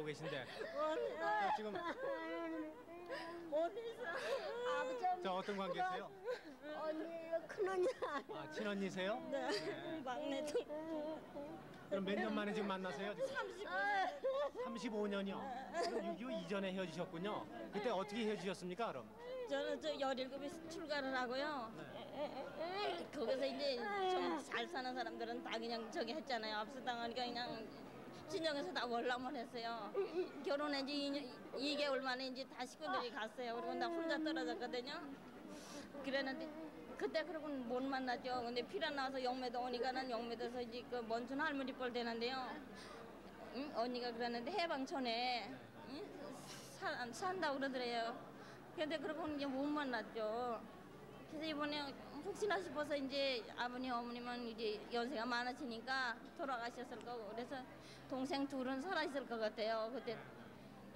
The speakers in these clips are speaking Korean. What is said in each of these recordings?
하고 계신데 지금 어디서 아버지 저 어떤 관계세요? 언니예요, 큰언니. 아, 친언니세요? 네, 막내도. 그럼 몇 년 만에 지금 만나세요? 35년. 35년이요? 6.25 이전에 헤어지셨군요. 그때 어떻게 헤어지셨습니까, 그럼? 저는 저 17에 출가를 하고요. 거기서 이제 좀 잘 사는 사람들은 다 그냥 저기 했잖아요. 압수당하니까 그냥 진정해서 다 월남을 했어요. 결혼한 지 2개월 만에 이제 다 식구들이 갔어요. 그리고 나 혼자 떨어졌거든요. 그랬는데 그때 그러고는 못 만났죠. 근데 피란 나와서 영매도 오니까는 영매도서 이제 그 먼춘 할머니 뻘 되는데요. 응? 언니가 그랬는데 해방촌에 응? 산다고 그러더래요. 근데 그러고는 이제 못 만났죠. 그래서 이번에 혹시나 싶어서 이제 아버님 어머님은 이제 연세가 많으시니까 돌아가셨을 거고 그래서 동생 둘은 살아있을 것 같아요. 그때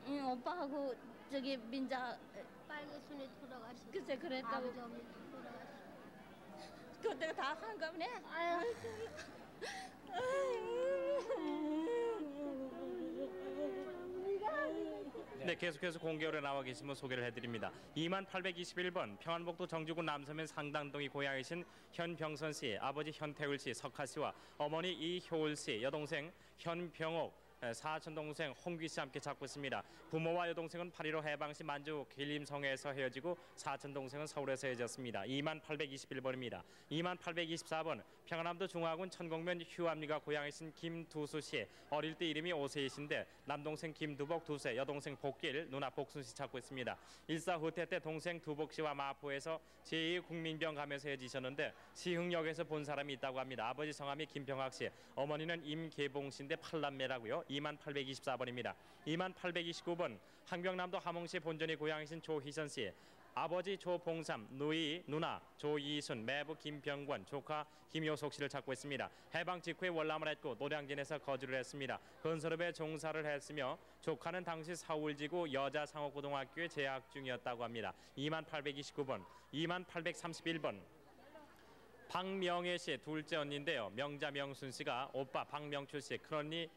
오빠하고 저기 민자 빨개 손에 돌아가시고 글쎄 그랬다고. 아버지 어머니 돌아가시고 그때가 다 한가 보네. 아유. 네, 계속해서 공개홀에 나와 계시면 소개를 해드립니다. 2821번 평안북도 정주군 남서면 상당동이 고향이신 현병선 씨, 아버지 현태울 씨, 석하 씨와 어머니 이효을 씨, 여동생 현병옥, 사촌 동생 홍귀 씨 함께 찾고 있습니다. 부모와 여동생은 8.15 해방시 만주 길림성에서 헤어지고 사촌 동생은 서울에서 헤어졌습니다. 2821번입니다. 2824번 평안남도 중화군 천곡면 휴암리가 고향이신 김두수 씨, 어릴 때 이름이 오세이신데 남동생 김두복 2세, 여동생 복길, 누나 복순 씨 찾고 있습니다. 일사후퇴 때 동생 두복 씨와 마포에서 제2국민병 가면서 헤어지셨는데 시흥역에서 본 사람이 있다고 합니다. 아버지 성함이 김병학 씨, 어머니는 임계봉 씨인데 8남매라고요. 2824번입니다. 2829번 한경남도 함흥시 본전이 고향이신 조희선 씨, 아버지 조봉삼, 누이, 누나 조이순, 매부 김병권, 조카 김효석 씨를 찾고 있습니다. 해방 직후에 월남을 했고 노량진에서 거주를 했습니다. 건설업에 종사를 했으며 조카는 당시 서울지구 여자상업고등학교에 재학 중이었다고 합니다. 2829번, 2831번 박명애 씨 둘째 언니인데요. 명자 명순 씨가 오빠 박명출 씨, 큰언니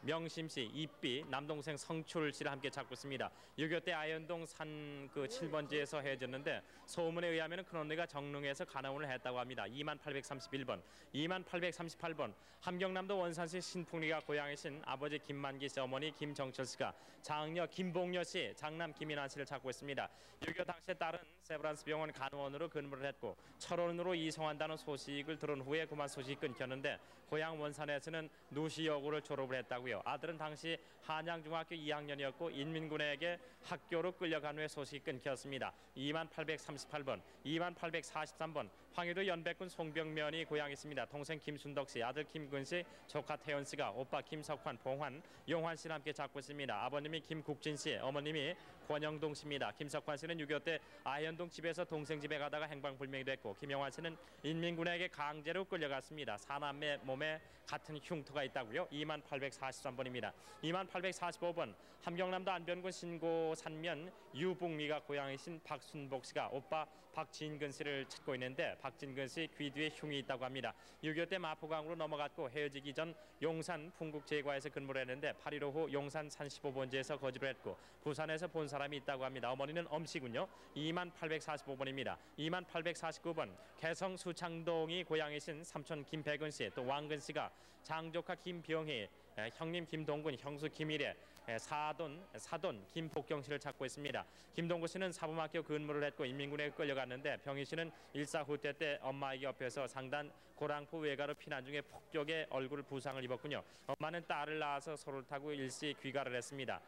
명심 씨, 이삐, 남동생 성출 씨를 함께 찾고 있습니다. 6.25 때 아현동 산 그 7번지에서 헤어졌는데 소문에 의하면 큰언니가 정릉에서 간호원을 했다고 합니다. 2831번, 2838번 함경남도 원산시 신풍리가 고향이신 아버지 김만기 씨, 어머니 김정철 씨가 장녀 김봉여 씨, 장남 김인환 씨를 찾고 있습니다. 6.25 당시에 딸은 세브란스 병원 간호원으로 근무를 했고 철원으로 이송한다는 소식을 들은 후에 그만 소식이 끊겼는데 고향 원산에서는 누시여고를 졸업을 했다고요. 아들은 당시 한양중학교 2학년이었고 인민군에게 학교로 끌려간 후에 소식이 끊겼습니다. 2838번, 2843번 황해도 연백군 송병면이 고향이십니다. 동생 김순덕 씨, 아들 김근 씨, 조카 태연 씨가 오빠 김석환, 봉환, 용환 씨를 함께 찾고 있습니다. 아버님이 김국진 씨, 어머님이 권영동 씨입니다. 김석환 씨는 6.25 때 아현동 집에서 동생 집에 가다가 행방불명이 됐고 김용환 씨는 인민군에게 강제로 끌려갔습니다. 사남매 몸에 같은 흉터가 있다고요. 2843번입니다. 2845번 함경남도 안변군 신고 산면 유북리가 고향이신 박순복 씨가 오빠 박진근 씨를 찾고 있는데 박진근 씨 귀 뒤에 흉이 있다고 합니다. 6.25 때 마포강으로 넘어갔고 헤어지기 전 용산 풍국제과에서 근무를 했는데 8.15 후 용산 산 15번지에서 거주를 했고 부산에서 본 사람이 있다고 합니다. 어머니는 엄씨군요. 2845번입니다. 2849번 개성 수창동이 고향이신 삼촌 김백은 씨, 또 왕근 씨가 장조카 김병희, 형님 김동군, 형수 김일애, 사돈 김복경 씨를 찾고 있습니다. 김동구 씨는 사범학교 근무를 했고 인민군에 끌려갔는데 병희 씨는 일사후퇴 때 엄마에게 옆에서 상단 고랑포 외가로 피난 중에 폭격에 얼굴 부상을 입었군요. 엄마는 딸을 낳아서 소를 타고 일시 귀가를 했습니다.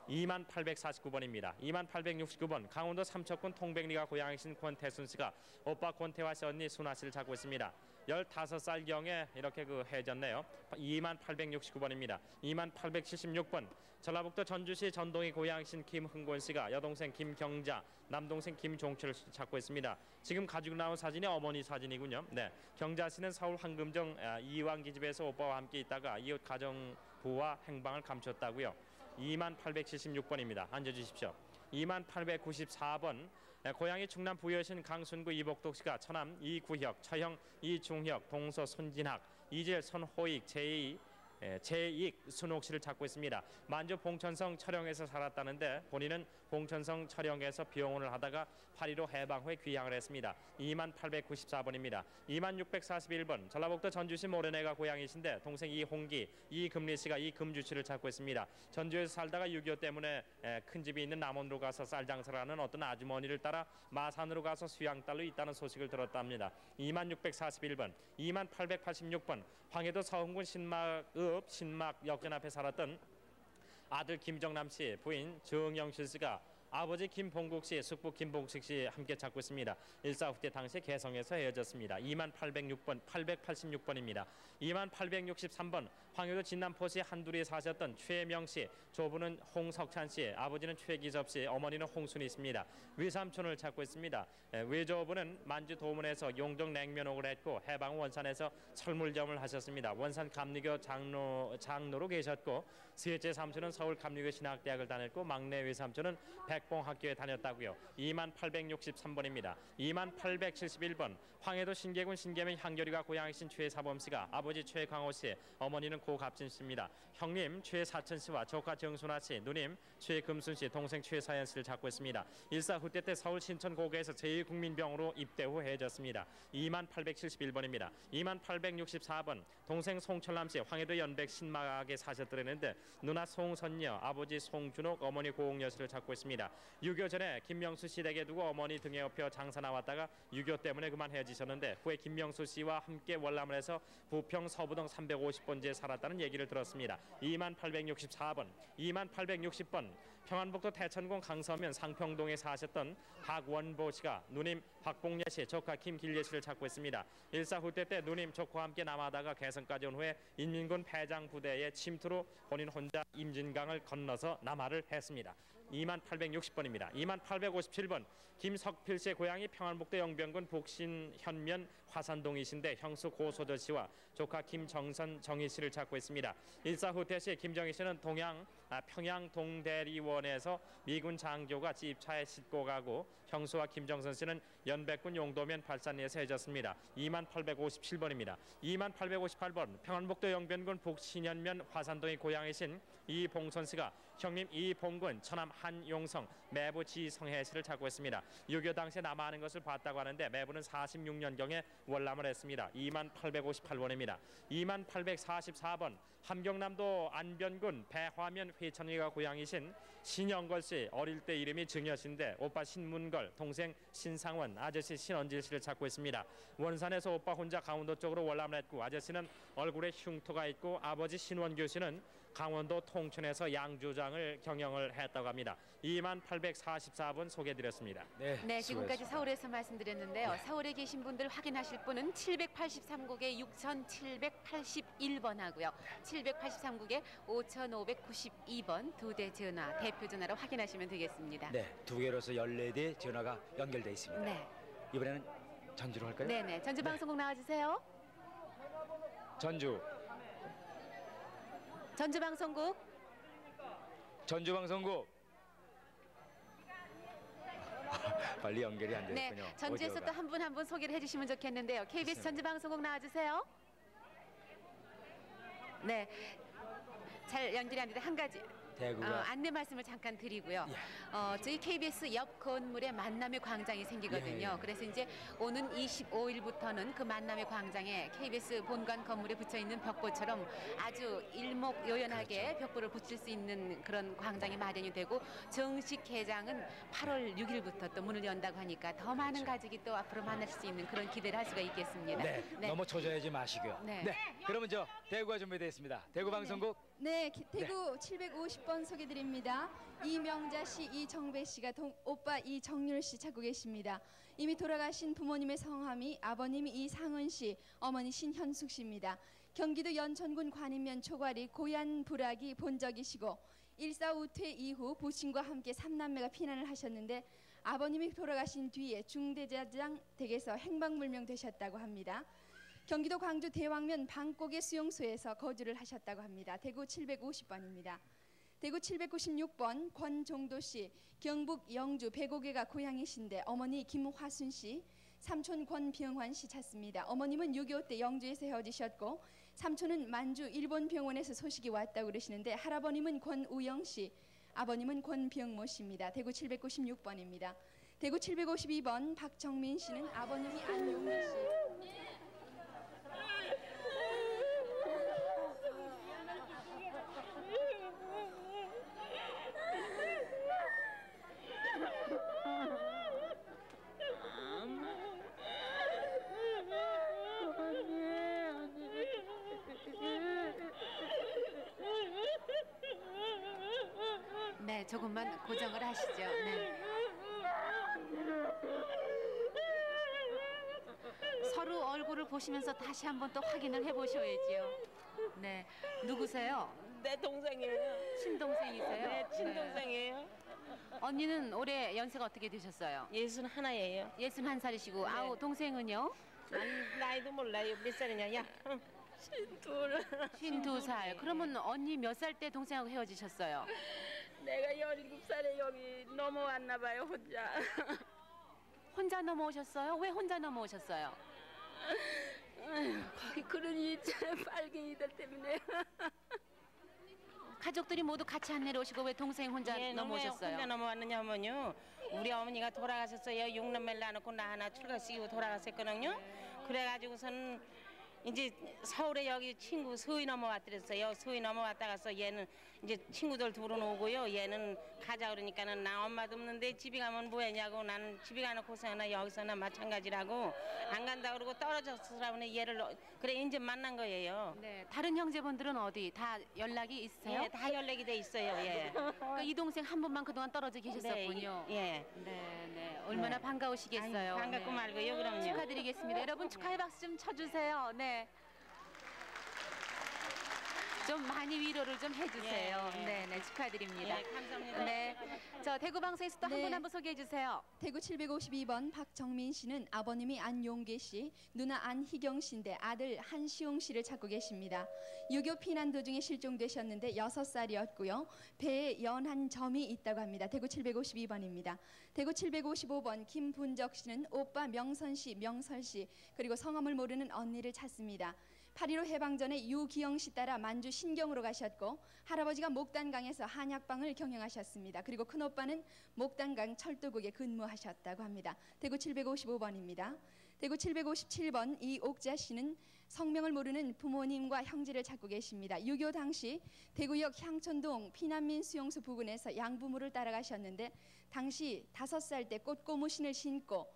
2849번입니다. 2869번 강원도 삼척군 통백리가 고향이신 권태순 씨가 오빠 권태화 씨, 언니 순아 씨를 찾고 있습니다. 15살경에 이렇게 헤어졌네요. 2869번입니다. 2876번 전라북도 전주시 전동이 고향이신 김흥곤 씨가 여동생 김경자, 남동생 김종철을 찾고 있습니다. 지금 가지고 나온 사진이 어머니 사진이군요. 네, 경자 씨는 서울 황금정 이왕기집에서 오빠와 함께 있다가 이웃 가정부와 행방을 감췄다고요. 2876번입니다. 앉아주십시오. 2894번 고향이 충남 부여신 강순구 이복덕 씨가 처남 이구혁, 처형 이중혁, 동서 손진학, 이재 손호익, 제2 제익 순옥 씨를 찾고 있습니다. 만주 봉천성 철영에서 살았다는데 본인은 봉천성 철영에서 비용원을 하다가 8.15 해방 후에 귀향을 했습니다. 2894번입니다. 2641번 전라북도 전주시 모래내가 고향이신데 동생 이홍기, 이금리 씨가 이금주 씨를 찾고 있습니다. 전주에서 살다가 6.25 때문에 큰 집이 있는 남원으로 가서 쌀 장사를 하는 어떤 아주머니를 따라 마산으로 가서 수양딸로 있다는 소식을 들었답니다. 2641번, 2886번 황해도 서흥군 신막 역전 앞에 살았던 아들 김정남 씨, 부인 정영실 씨가 아버지 김봉국 씨, 숙부 김봉식 씨 함께 찾고 있습니다. 일사후 때 당시 개성에서 헤어졌습니다. 2886번입니다. 2863번 황해도 진남포시 한두리에 사셨던 최명 씨, 조부는 홍석찬 씨, 아버지는 최기섭 씨, 어머니는 홍순희 씨입니다. 외삼촌을 찾고 있습니다. 외조부는 만주 도문에서 용정 냉면옥을 했고 해방 후 원산에서 철물점을 하셨습니다. 원산 감리교 장로로 계셨고 셋째 삼촌은 서울 감리교 신학대학을 다녔고 막내 외삼촌은 백봉학교에 다녔다고요. 2863번입니다. 2871번 황해도 신계군 신계면 향교리가 고향이신 최사범 씨가 아버지 최광호 씨, 어머니는 고갑진 씨입니다. 형님 최사천 씨와 조카 정순아 씨, 누님 최금순 씨, 동생 최사연 씨를 찾고 있습니다. 일사 후대 때 서울 신천고개에서 제2국민병으로 입대 후 헤어졌습니다. 2871번입니다. 2864번 동생 송철남 씨, 황해도 연백 신막에 사셨더랬는데 누나 송선녀, 아버지 송준옥, 어머니 고옥여 씨를 찾고 있습니다. 6.25 전에 김명수 씨 댁에 두고 어머니 등에 업혀 장사 나왔다가 6.25 때문에 그만 헤어지셨는데 후에 김명수 씨와 함께 월남을 해서 부평 서부동 350번지에 살았다는 얘기를 들었습니다. 2864번, 2860번 평안북도 태천군 강서면 상평동에 사셨던 박원보 씨가 누님 박봉예 씨, 조카 김길예 씨를 찾고 있습니다. 일사 후대 때 누님 조카와 함께 남하다가 개성까지 온 후에 인민군 패장 부대의 침투로 본인 혼자 임진강을 건너서 남하를 했습니다. 2860번입니다. 2857번 김석필 씨의 고향이 평안북도 영변군 북신 현면 화산동이신데 형수 고소저 씨와 조카 김정선 정희 씨를 찾고 있습니다. 일사 후퇴 시 김정희 씨는 평양 동대리원에서 미군 장교가 집차에 싣고 가고 형수와 김정선 씨는 연백군 용도면 발산리에서 헤어졌습니다. 2857번입니다. 2858번 평안북도 영변군 북신현면 화산동의 고향이신 이봉선 씨가 형님 이봉군 처남 한용성 매부 지성혜 씨를 찾고 있습니다. 6.25 당시에 남하하는 것을 봤다고 하는데 매부는 46년경에 월남을 했습니다. 2858번입니다. 2844번 함경남도 안변군 배화면 회천리가 고향이신 신영걸 씨, 어릴 때 이름이 정여씨인데 오빠 신문걸, 동생 신상원, 아저씨 신원질 씨를 찾고 있습니다. 원산에서 오빠 혼자 강원도 쪽으로 월남을 했고 아저씨는 얼굴에 흉터가 있고 아버지 신원교 씨는 강원도 통천에서 양조장을 경영을 했다고 합니다. 2844번 소개해드렸습니다. 네, 지금까지 서울에서 말씀드렸는데요. 서울에 계신 분들 확인하실 분은 783국에 6781번 하고요. 783국에 5592번 두 대 전화, 대표 전화로 확인하시면 되겠습니다. 네, 두 개로서 14대 전화가 연결돼 있습니다. 네. 이번에는 전주로 할까요? 네네, 전주방송국 나와주세요. 전주방송국. 전주방송국. 빨리 연결이 안 되겠군요. 네, 전주에서 또 한 분 한 분 소개를 해주시면 좋겠는데요. KBS 전주방송국 나와주세요. 네, 잘 연결이 안 되는데 한 가지 안내 말씀을 잠깐 드리고요. 저희 KBS 옆 건물에 만남의 광장이 생기거든요. 그래서 이제 오는 25일부터는 그 만남의 광장에 KBS 본관 건물에 붙여 있는 벽보처럼 아주 일목요연하게 벽보를 붙일 수 있는 그런 광장이 마련이 되고 정식 개장은 8월 6일부터 또 문을 연다고 하니까 더 많은 가족이 또 앞으로 만날 수 있는 그런 기대를 할 수가 있겠습니다. 네, 너무 초조해하지 마시고요. 네. 그러면 대구가 준비되어 있습니다. 대구 방송국. 네, 대구 750번 소개드립니다. 이명자 씨, 이정배 씨가 오빠 이정률 씨 찾고 계십니다. 이미 돌아가신 부모님의 성함이 아버님이 이상은 씨, 어머니 신현숙 씨입니다. 경기도 연천군 관인면 초과리 고얀부락이 본적이시고 일사후퇴 이후 부친과 함께 3남매가 피난을 하셨는데 아버님이 돌아가신 뒤에 중대장장 댁에서 행방불명 되셨다고 합니다. 경기도 광주 대왕면 방곡의 수용소에서 거주를 하셨다고 합니다. 대구 750번입니다. 대구 796번 권종도 씨, 경북 영주 배고개가 고향이신데 어머니 김화순 씨, 삼촌 권병환 씨 찾습니다. 어머님은 6.25 때 영주에서 헤어지셨고 삼촌은 만주 일본 병원에서 소식이 왔다고 그러시는데 할아버님은 권우영 씨, 아버님은 권병모 씨입니다. 대구 796번입니다. 대구 752번 박정민 씨는 아버님이 안용미 씨. 네, 조금만 고정을 하시죠. 네. 서로 얼굴을 보시면서 다시 한번 또 확인을 해보셔야지요. 네, 누구세요? 내 동생이에요. 친동생이세요? 네, 친동생이에요. 언니는 올해 연세가 어떻게 되셨어요? 61이에요. 61살이시고 네. 아우 동생은요? 나이도 몰라요. 몇 살이냐? 야, 52살. 그러면 언니 몇 살 때 동생하고 헤어지셨어요? 내가 17살에 여기 넘어왔나 봐요, 혼자. 혼자 넘어오셨어요? 왜 혼자 넘어오셨어요? 거기 그러니 빨갱이들 때문에. 가족들이 모두 같이 안 내려오시고 왜 동생 혼자 넘어오셨어요? 혼자 넘어왔느냐 하면요. 우리 어머니가 돌아가셨어요. 6년 멜라 놓고 나 하나 출가시키고 돌아가셨거든요. 그래가지고서는 이제 서울에 여기 친구 서희 넘어왔더랬어요. 서희 넘어왔다가서 얘는 이제 친구들 둘은 오고요. 얘는 가자 그러니까는 나 엄마도 없는데 집에 가면 뭐했냐고 나는 집에 가는 고생하나 여기서나 마찬가지라고 안 간다 그러고 떨어졌으라고 얘를 그래 이제 만난 거예요. 네, 다른 형제분들은 어디 다 연락이 있어요? 예, 다 연락이 돼 있어요. 예. 그러니까 이 동생 한 분만 그동안 떨어져 계셨었군요. 예. 네, 네. 얼마나 반가우시겠어요. 아유, 반갑고 네. 말고요. 그럼요. 축하드리겠습니다. 여러분 축하의 박수 좀 쳐주세요. 네. 좀 많이 위로를 좀 해주세요. 예, 예. 네, 네, 축하드립니다. 예, 감사합니다. 네, 저 대구 방송에서 또 한 네. 분 한 분 소개해 주세요. 대구 752번 박정민 씨는 아버님이 안용계 씨, 누나 안희경 씨인데 아들 한시용 씨를 찾고 계십니다. 유교 피난 도중에 실종되셨는데 6살이었고요. 배에 연한 점이 있다고 합니다. 대구 752번입니다. 대구 755번 김분적 씨는 오빠 명선 씨, 명설 씨, 그리고 성함을 모르는 언니를 찾습니다. 8.15 해방 전에 유기영 씨 따라 만주 신경으로 가셨고 할아버지가 목단강에서 한약방을 경영하셨습니다. 그리고 큰오빠는 목단강 철도국에 근무하셨다고 합니다. 대구 755번입니다. 대구 757번 이옥자 씨는 성명을 모르는 부모님과 형제를 찾고 계십니다. 6.25 당시 대구역 향촌동 피난민 수용소 부근에서 양부모를 따라가셨는데 당시 5살 때 꽃고무신을 신고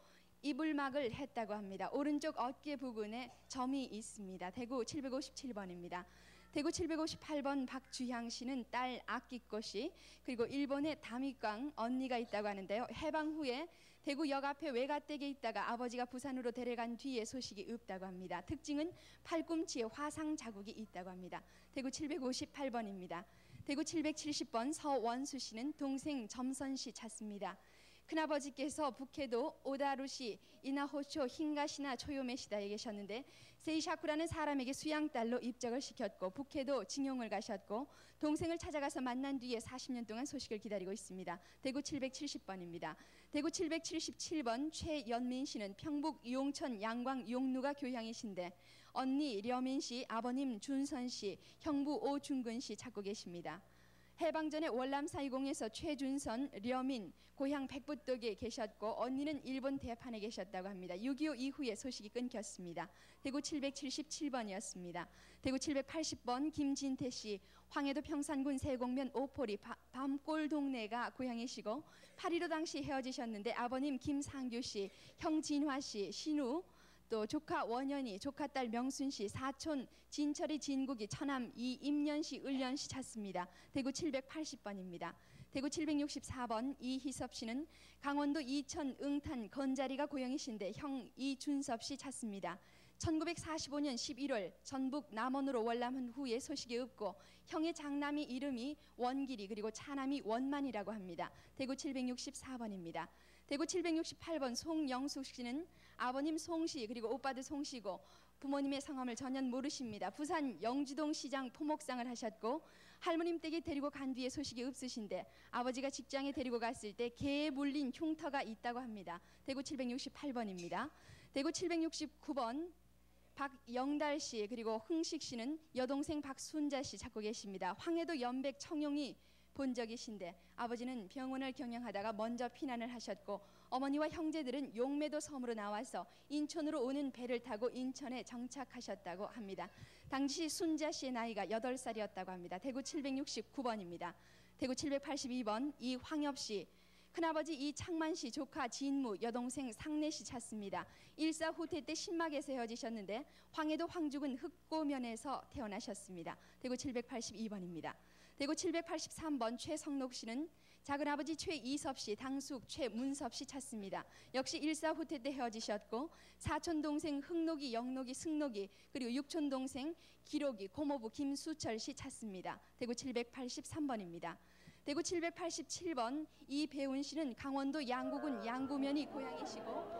이불막을 했다고 합니다. 오른쪽 어깨 부근에 점이 있습니다. 대구 757번입니다. 대구 758번 박주향 씨는 딸 아끼꼬 씨, 그리고 일본의 다미광 언니가 있다고 하는데요. 해방 후에 대구역 앞에 외갓댁에 있다가 아버지가 부산으로 데려간 뒤에 소식이 없다고 합니다. 특징은 팔꿈치에 화상 자국이 있다고 합니다. 대구 758번입니다. 대구 770번 서원수 씨는 동생 점선 씨 찾습니다. 큰아버지께서 북해도 오다루시 이나호초 흰가시나 초요메시다에 계셨는데 세이샤쿠라는 사람에게 수양딸로 입적을 시켰고 북해도 징용을 가셨고 동생을 찾아가서 만난 뒤에 40년 동안 소식을 기다리고 있습니다. 대구 770번입니다. 대구 777번 최연민 씨는 평북 용천 양광 용누가 교향이신데 언니 려민 씨, 아버님 준선 씨, 형부 오중근 씨 찾고 계십니다. 해방 전에 월남 사이공에서 최준선, 려민, 고향 백부떡에 계셨고 언니는 일본 대판에 계셨다고 합니다. 6.25 이후에 소식이 끊겼습니다. 대구 777번이었습니다. 대구 780번 김진태 씨, 황해도 평산군 세곡면 오포리 밤골 동네가 고향이시고 8.15 당시 헤어지셨는데 아버님 김상규 씨, 형 진화 씨, 신우, 또 조카 원현이, 조카딸 명순 씨, 사촌 진철이, 진국이, 처남 이임년 씨, 을년 씨 찾습니다. 대구 780번입니다. 대구 764번 이희섭 씨는 강원도 이천 응탄 건자리가 고향이신데 형 이준섭 씨 찾습니다. 1945년 11월 전북 남원으로 월남한 후에 소식이 없고 형의 장남이 이름이 원길이 그리고 차남이 원만이라고 합니다. 대구 764번입니다. 대구 768번 송영숙 씨는 아버님 송씨 그리고 오빠도 송씨고 부모님의 성함을 전혀 모르십니다. 부산 영주동 시장 포목상을 하셨고 할머님 댁에 데리고 간 뒤에 소식이 없으신데 아버지가 직장에 데리고 갔을 때 개에 물린 흉터가 있다고 합니다. 대구 768번입니다. 대구 769번 박영달 씨 그리고 흥식 씨는 여동생 박순자 씨 찾고 계십니다. 황해도 연백 청룡이 본적이신데 아버지는 병원을 경영하다가 먼저 피난을 하셨고 어머니와 형제들은 용매도 섬으로 나와서 인천으로 오는 배를 타고 인천에 정착하셨다고 합니다. 당시 순자 씨의 나이가 8살이었다고 합니다. 대구 769번입니다. 대구 782번 이황엽 씨, 큰아버지 이창만 씨, 조카 진무, 여동생 상래 씨 찾습니다. 일사후퇴 때 신막에서 헤어지셨는데 황해도 황죽은 흑고면에서 태어나셨습니다. 대구 782번입니다. 대구 783번 최성록 씨는 작은아버지 최이섭 씨, 당숙 최문섭 씨 찾습니다. 역시 일사후퇴 때 헤어지셨고 사촌동생 흑록이, 영록이, 승록이 그리고 육촌동생 기록이, 고모부 김수철 씨 찾습니다. 대구 783번입니다. 대구 787번 이배운 씨는 강원도 양구군 양구면이 고향이시고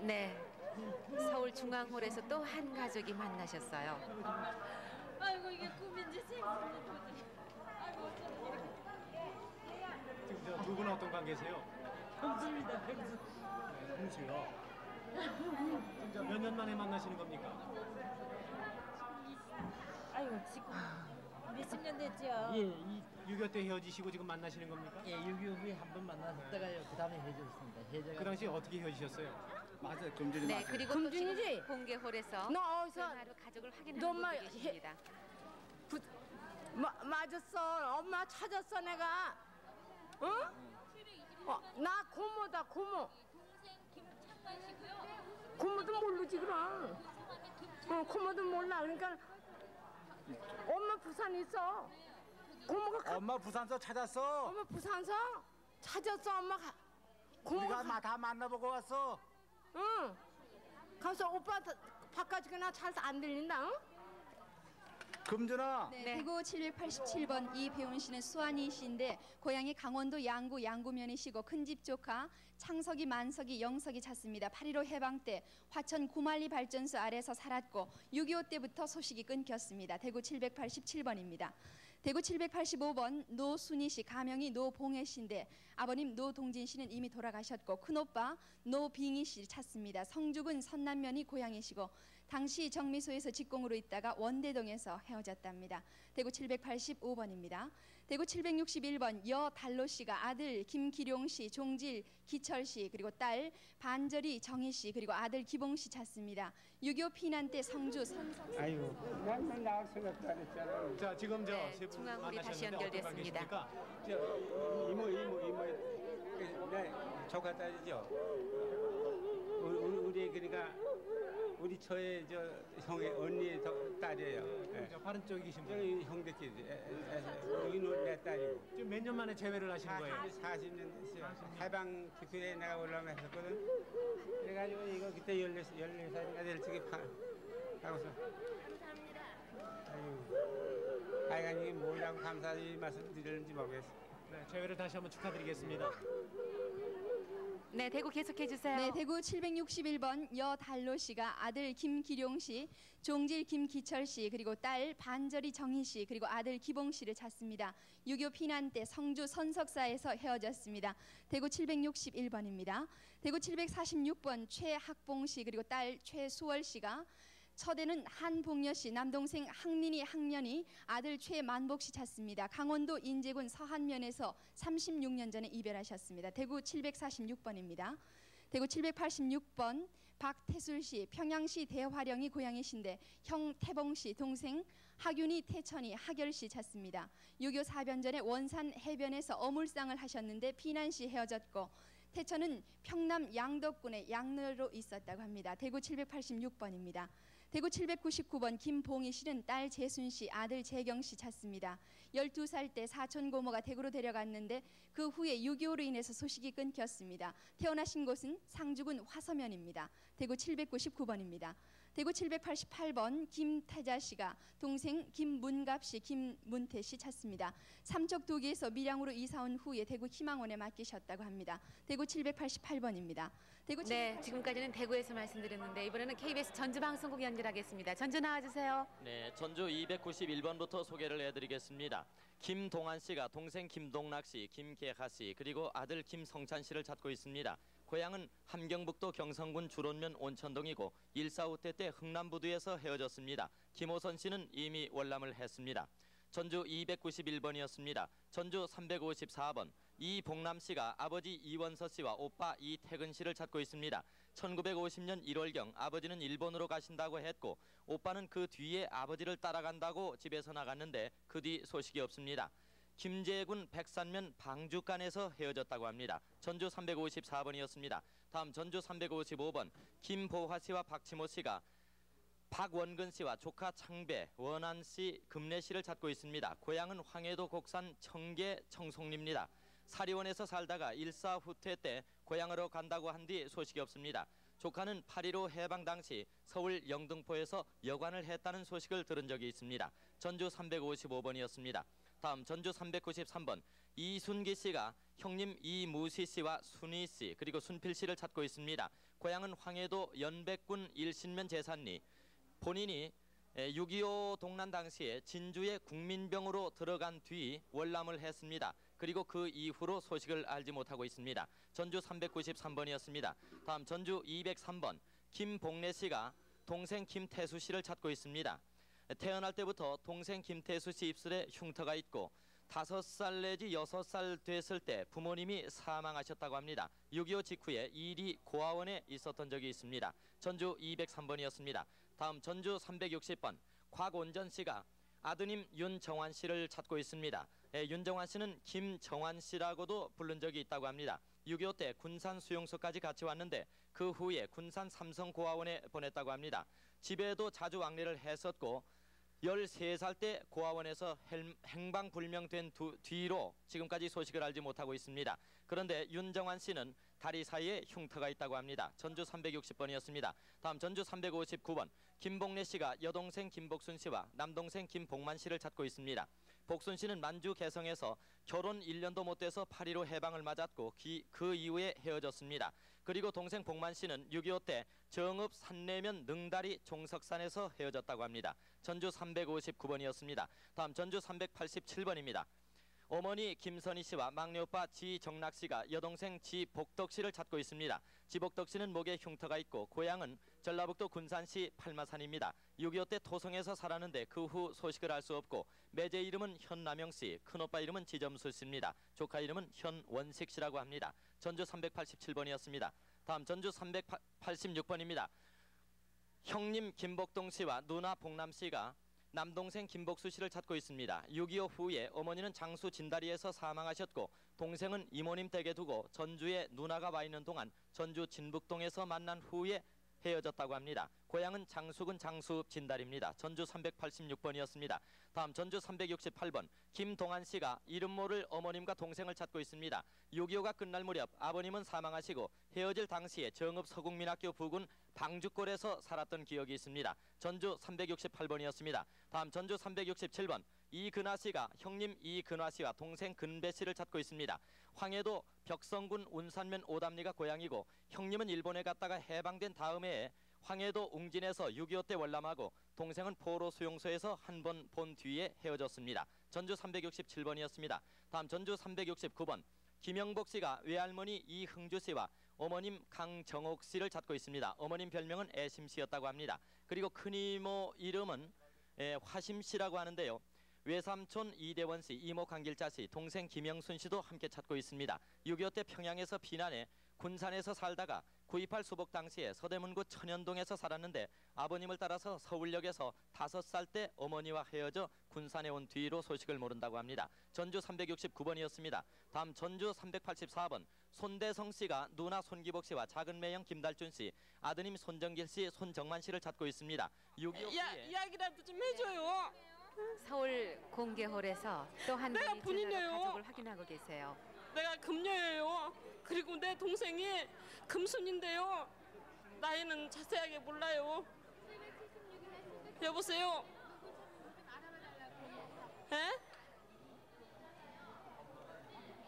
네, 서울중앙홀에서 또 한 가족이 만나셨어요. 아이고 이게 꿈인지 생인지 지금 저 두 분은 어떤 관계세요? 형수입니다, 형수. 형수요. 지금 몇 년 만에 만나시는 겁니까? 아이고 지금 몇십 년 됐죠. 예, 6.25 때 헤어지시고 지금 만나시는 겁니까? 6.25에 한 번 만났다가요. 그 다음에 헤어졌습니다. 그 당시 어떻게 헤어지셨어요? 맞아요. 금준이 네, 맞아요. 그리고 또 지금 공개홀에서 너 어디서 전화로 가족을 확인하고 계십니다. 맞았어. 엄마 찾았어 내가. 응? 나 고모다 고모. 고모도 모르지 그럼. 고모도 몰라. 그러니까 엄마 부산 있어. 고모가 엄마 부산서 찾았어. 엄마 부산서 찾았어. 엄마가 고모가 다 만나보고 왔어. 응. 가서 오빠 바꿔주게 나 잘 안 들린다. 응? 금준아. 네, 대구 787번 이배운 씨는 수완이 씨인데 고향이 강원도 양구 양구면이시고 큰집 조카 창석이, 만석이, 영석이 찾습니다. 8.15 해방 때 화천 구만리 발전소 아래서 살았고 6.25 때부터 소식이 끊겼습니다. 대구 787번입니다. 대구 785번 노순희 씨, 가명이 노봉혜 씨인데 아버님 노동진 씨는 이미 돌아가셨고 큰오빠 노빙희 씨 찾습니다. 성죽은 선남면이 고향이시고 당시 정미소에서 직공으로 있다가 원대동에서 헤어졌답니다. 대구 785번입니다. 대구 761번 여달로 씨가 아들 김기룡 씨, 종질 기철 씨 그리고 딸 반절이 정희 씨 그리고 아들 기봉 씨 찾습니다. 6.25 피난 때 성주 선석. 아이고, 난 나올 생각도 안 했잖아. 자 지금 네, 저 세 분 중앙홀이 다시 만나셨는데 어떤 연결됐습니다. 관계십니까? 이모, 네, 조카 딸이죠. 우리 그러니까 우리 저의 형의 언니의 딸이에요. 네. 저 바른 쪽에 계신 분. 저기 형제끼리 여기는 내 딸이고. 지금 몇 년 만에 재회를 하시는 거예요? 40년 됐어요. 해방 특区에 내가 올라오면 했었거든. 그래가지고 이거 그때 14살인가 될 적에 하고서. 감사합니다. 아유, 하여간 이게 뭐라고 감사의 말씀 드리는지 모르겠어. 네, 재회를 다시 한번 축하드리겠습니다. 네, 대구 계속해 주세요. 네, 대구 761번 여달로 씨가 아들 김기룡 씨, 종질 김기철 씨 그리고 딸 반절이 정희 씨 그리고 아들 기봉 씨를 찾습니다. 6.25 피난 때 성주 선석사에서 헤어졌습니다. 대구 761번입니다. 대구 746번 최학봉 씨 그리고 딸 최수월 씨가 첫에는 한봉여 씨, 남동생 항민이 학년이 아들 최만복 씨 찾습니다. 강원도 인제군 서한면에서 36년 전에 이별하셨습니다. 대구 746번입니다. 대구 786번 박태술 씨, 평양시 대화령이 고향이신데 형 태봉 씨, 동생 하균이, 태천이, 하결 씨 찾습니다. 6.25 사변 전에 원산 해변에서 어물상을 하셨는데 피난 시 헤어졌고 태천은 평남 양덕군의 양로로 있었다고 합니다. 대구 786번입니다. 대구 799번 김봉희 씨는 딸 재순 씨, 아들 재경 씨 찾습니다. 12살 때 사촌 고모가 대구로 데려갔는데 그 후에 6.25로 인해서 소식이 끊겼습니다. 태어나신 곳은 상주군 화서면입니다. 대구 799번입니다. 대구 788번 김태자 씨가 동생 김문갑 씨, 김문태 씨 찾습니다. 삼척도기에서 밀양으로 이사 온 후에 대구 희망원에 맡기셨다고 합니다. 대구 788번입니다. 대구 네, 지금까지는 대구에서 말씀드렸는데 이번에는 KBS 전주방송국 연결하겠습니다. 전주 나와주세요. 네, 전주 291번부터 소개를 해드리겠습니다. 김동안 씨가 동생 김동락 씨, 김계하 씨 그리고 아들 김성찬 씨를 찾고 있습니다. 고향은 함경북도 경성군 주론면 온천동이고 1.4후 때 흥남부두에서 헤어졌습니다. 김호선 씨는 이미 월남을 했습니다. 전주 291번이었습니다. 전주 354번. 이봉남 씨가 아버지 이원서 씨와 오빠 이태근 씨를 찾고 있습니다. 1950년 1월경 아버지는 일본으로 가신다고 했고 오빠는 그 뒤에 아버지를 따라간다고 집에서 나갔는데 그 뒤 소식이 없습니다. 김제군 백산면 방주간에서 헤어졌다고 합니다. 전주 354번이었습니다. 다음 전주 355번. 김보화 씨와 박치모 씨가 박원근 씨와 조카 창배, 원한 씨, 금래 씨를 찾고 있습니다. 고향은 황해도 곡산 청계 청송리입니다. 사리원에서 살다가 1.4후 때 고향으로 간다고 한 뒤 소식이 없습니다. 조카는 8.15 해방 당시 서울 영등포에서 여관을 했다는 소식을 들은 적이 있습니다. 전주 355번이었습니다. 다음 전주 393번. 이순기 씨가 형님 이무시 씨와 순희 씨 그리고 순필 씨를 찾고 있습니다. 고향은 황해도 연백군 일신면 제산리. 본인이 6.25 동란 당시에 진주에 국민병으로 들어간 뒤 월남을 했습니다. 그리고 그 이후로 소식을 알지 못하고 있습니다. 전주 393번이었습니다. 다음 전주 203번. 김복래 씨가 동생 김태수 씨를 찾고 있습니다. 태어날 때부터 동생 김태수 씨 입술에 흉터가 있고 5살 내지 6살 됐을 때 부모님이 사망하셨다고 합니다. 6.25 직후에 일이 고아원에 있었던 적이 있습니다. 전주 203번이었습니다. 다음 전주 360번. 곽온전 씨가 아드님 윤정환 씨를 찾고 있습니다. 윤정환 씨는 김정환 씨라고도 부른 적이 있다고 합니다. 6.25 때 군산 수용소까지 같이 왔는데 그 후에 군산 삼성고아원에 보냈다고 합니다. 집에도 자주 왕래를 했었고 13살 때 고아원에서 행방불명된 뒤로 지금까지 소식을 알지 못하고 있습니다. 그런데 윤정환 씨는 다리 사이에 흉터가 있다고 합니다. 전주 360번이었습니다. 다음 전주 359번. 김복래 씨가 여동생 김복순 씨와 남동생 김복만 씨를 찾고 있습니다. 복순 씨는 만주 개성에서 결혼 1년도 못 돼서 8.15 해방을 맞았고 그 이후에 헤어졌습니다. 그리고 동생 복만 씨는 6.25 때 정읍 산내면 능다리 종석산에서 헤어졌다고 합니다. 전주 359번이었습니다. 다음 전주 387번입니다. 어머니 김선희 씨와 막내 오빠 지정락 씨가 여동생 지복덕 씨를 찾고 있습니다. 지복덕 씨는 목에 흉터가 있고 고향은 전라북도 군산시 팔마산입니다. 6.25 때 토성에서 살았는데 그 후 소식을 알 수 없고 매제 이름은 현남영 씨, 큰오빠 이름은 지점수 씨입니다. 조카 이름은 현원식 씨라고 합니다. 전주 387번이었습니다. 다음 전주 386번입니다. 형님 김복동 씨와 누나 복남 씨가 남동생 김복수 씨를 찾고 있습니다. 6.25 후에 어머니는 장수 진다리에서 사망하셨고 동생은 이모님 댁에 두고 전주에 누나가 와 있는 동안 전주 진북동에서 만난 후에 헤어졌다고 합니다. 고향은 장수군 장수읍 진달입니다. 전주 386번이었습니다. 다음 전주 368번. 김동안 씨가 이름 모를 어머님과 동생을 찾고 있습니다. 6.25가 끝날 무렵 아버님은 사망하시고 헤어질 당시에 정읍 서국민학교 부근 방주골에서 살았던 기억이 있습니다. 전주 368번이었습니다. 다음 전주 367번. 이근화 씨가 형님 이근화 씨와 동생 근배 씨를 찾고 있습니다. 황해도 벽성군 운산면 오담리가 고향이고 형님은 일본에 갔다가 해방된 다음에 황해도 웅진에서 6.25 때 월남하고 동생은 포로 수용소에서 한 번 본 뒤에 헤어졌습니다. 전주 367번이었습니다. 다음 전주 369번. 김영복 씨가 외할머니 이흥주 씨와 어머님 강정옥 씨를 찾고 있습니다. 어머님 별명은 애심 씨였다고 합니다. 그리고 큰이모 이름은 화심 씨라고 하는데요. 외삼촌 이대원 씨, 이모 강길자 씨, 동생 김영순 씨도 함께 찾고 있습니다. 6.25 때 평양에서 피난해 군산에서 살다가 9.28 수복 당시에 서대문구 천연동에서 살았는데 아버님을 따라서 서울역에서 5살 때 어머니와 헤어져 군산에 온 뒤로 소식을 모른다고 합니다. 전주 369번이었습니다. 다음 전주 384번. 손대성 씨가 누나 손기복 씨와 작은 매형 김달준 씨, 아드님 손정길 씨, 손정만 씨를 찾고 있습니다. 6.25 이야기라도 좀 해줘요. 서울 공개홀에서 또 한 분이 본인이에요. 가족을 확인하고 계세요. 내가 금녀예요. 그리고 내 동생이 금순인데요. 나이는 자세하게 몰라요. 여보세요? 에?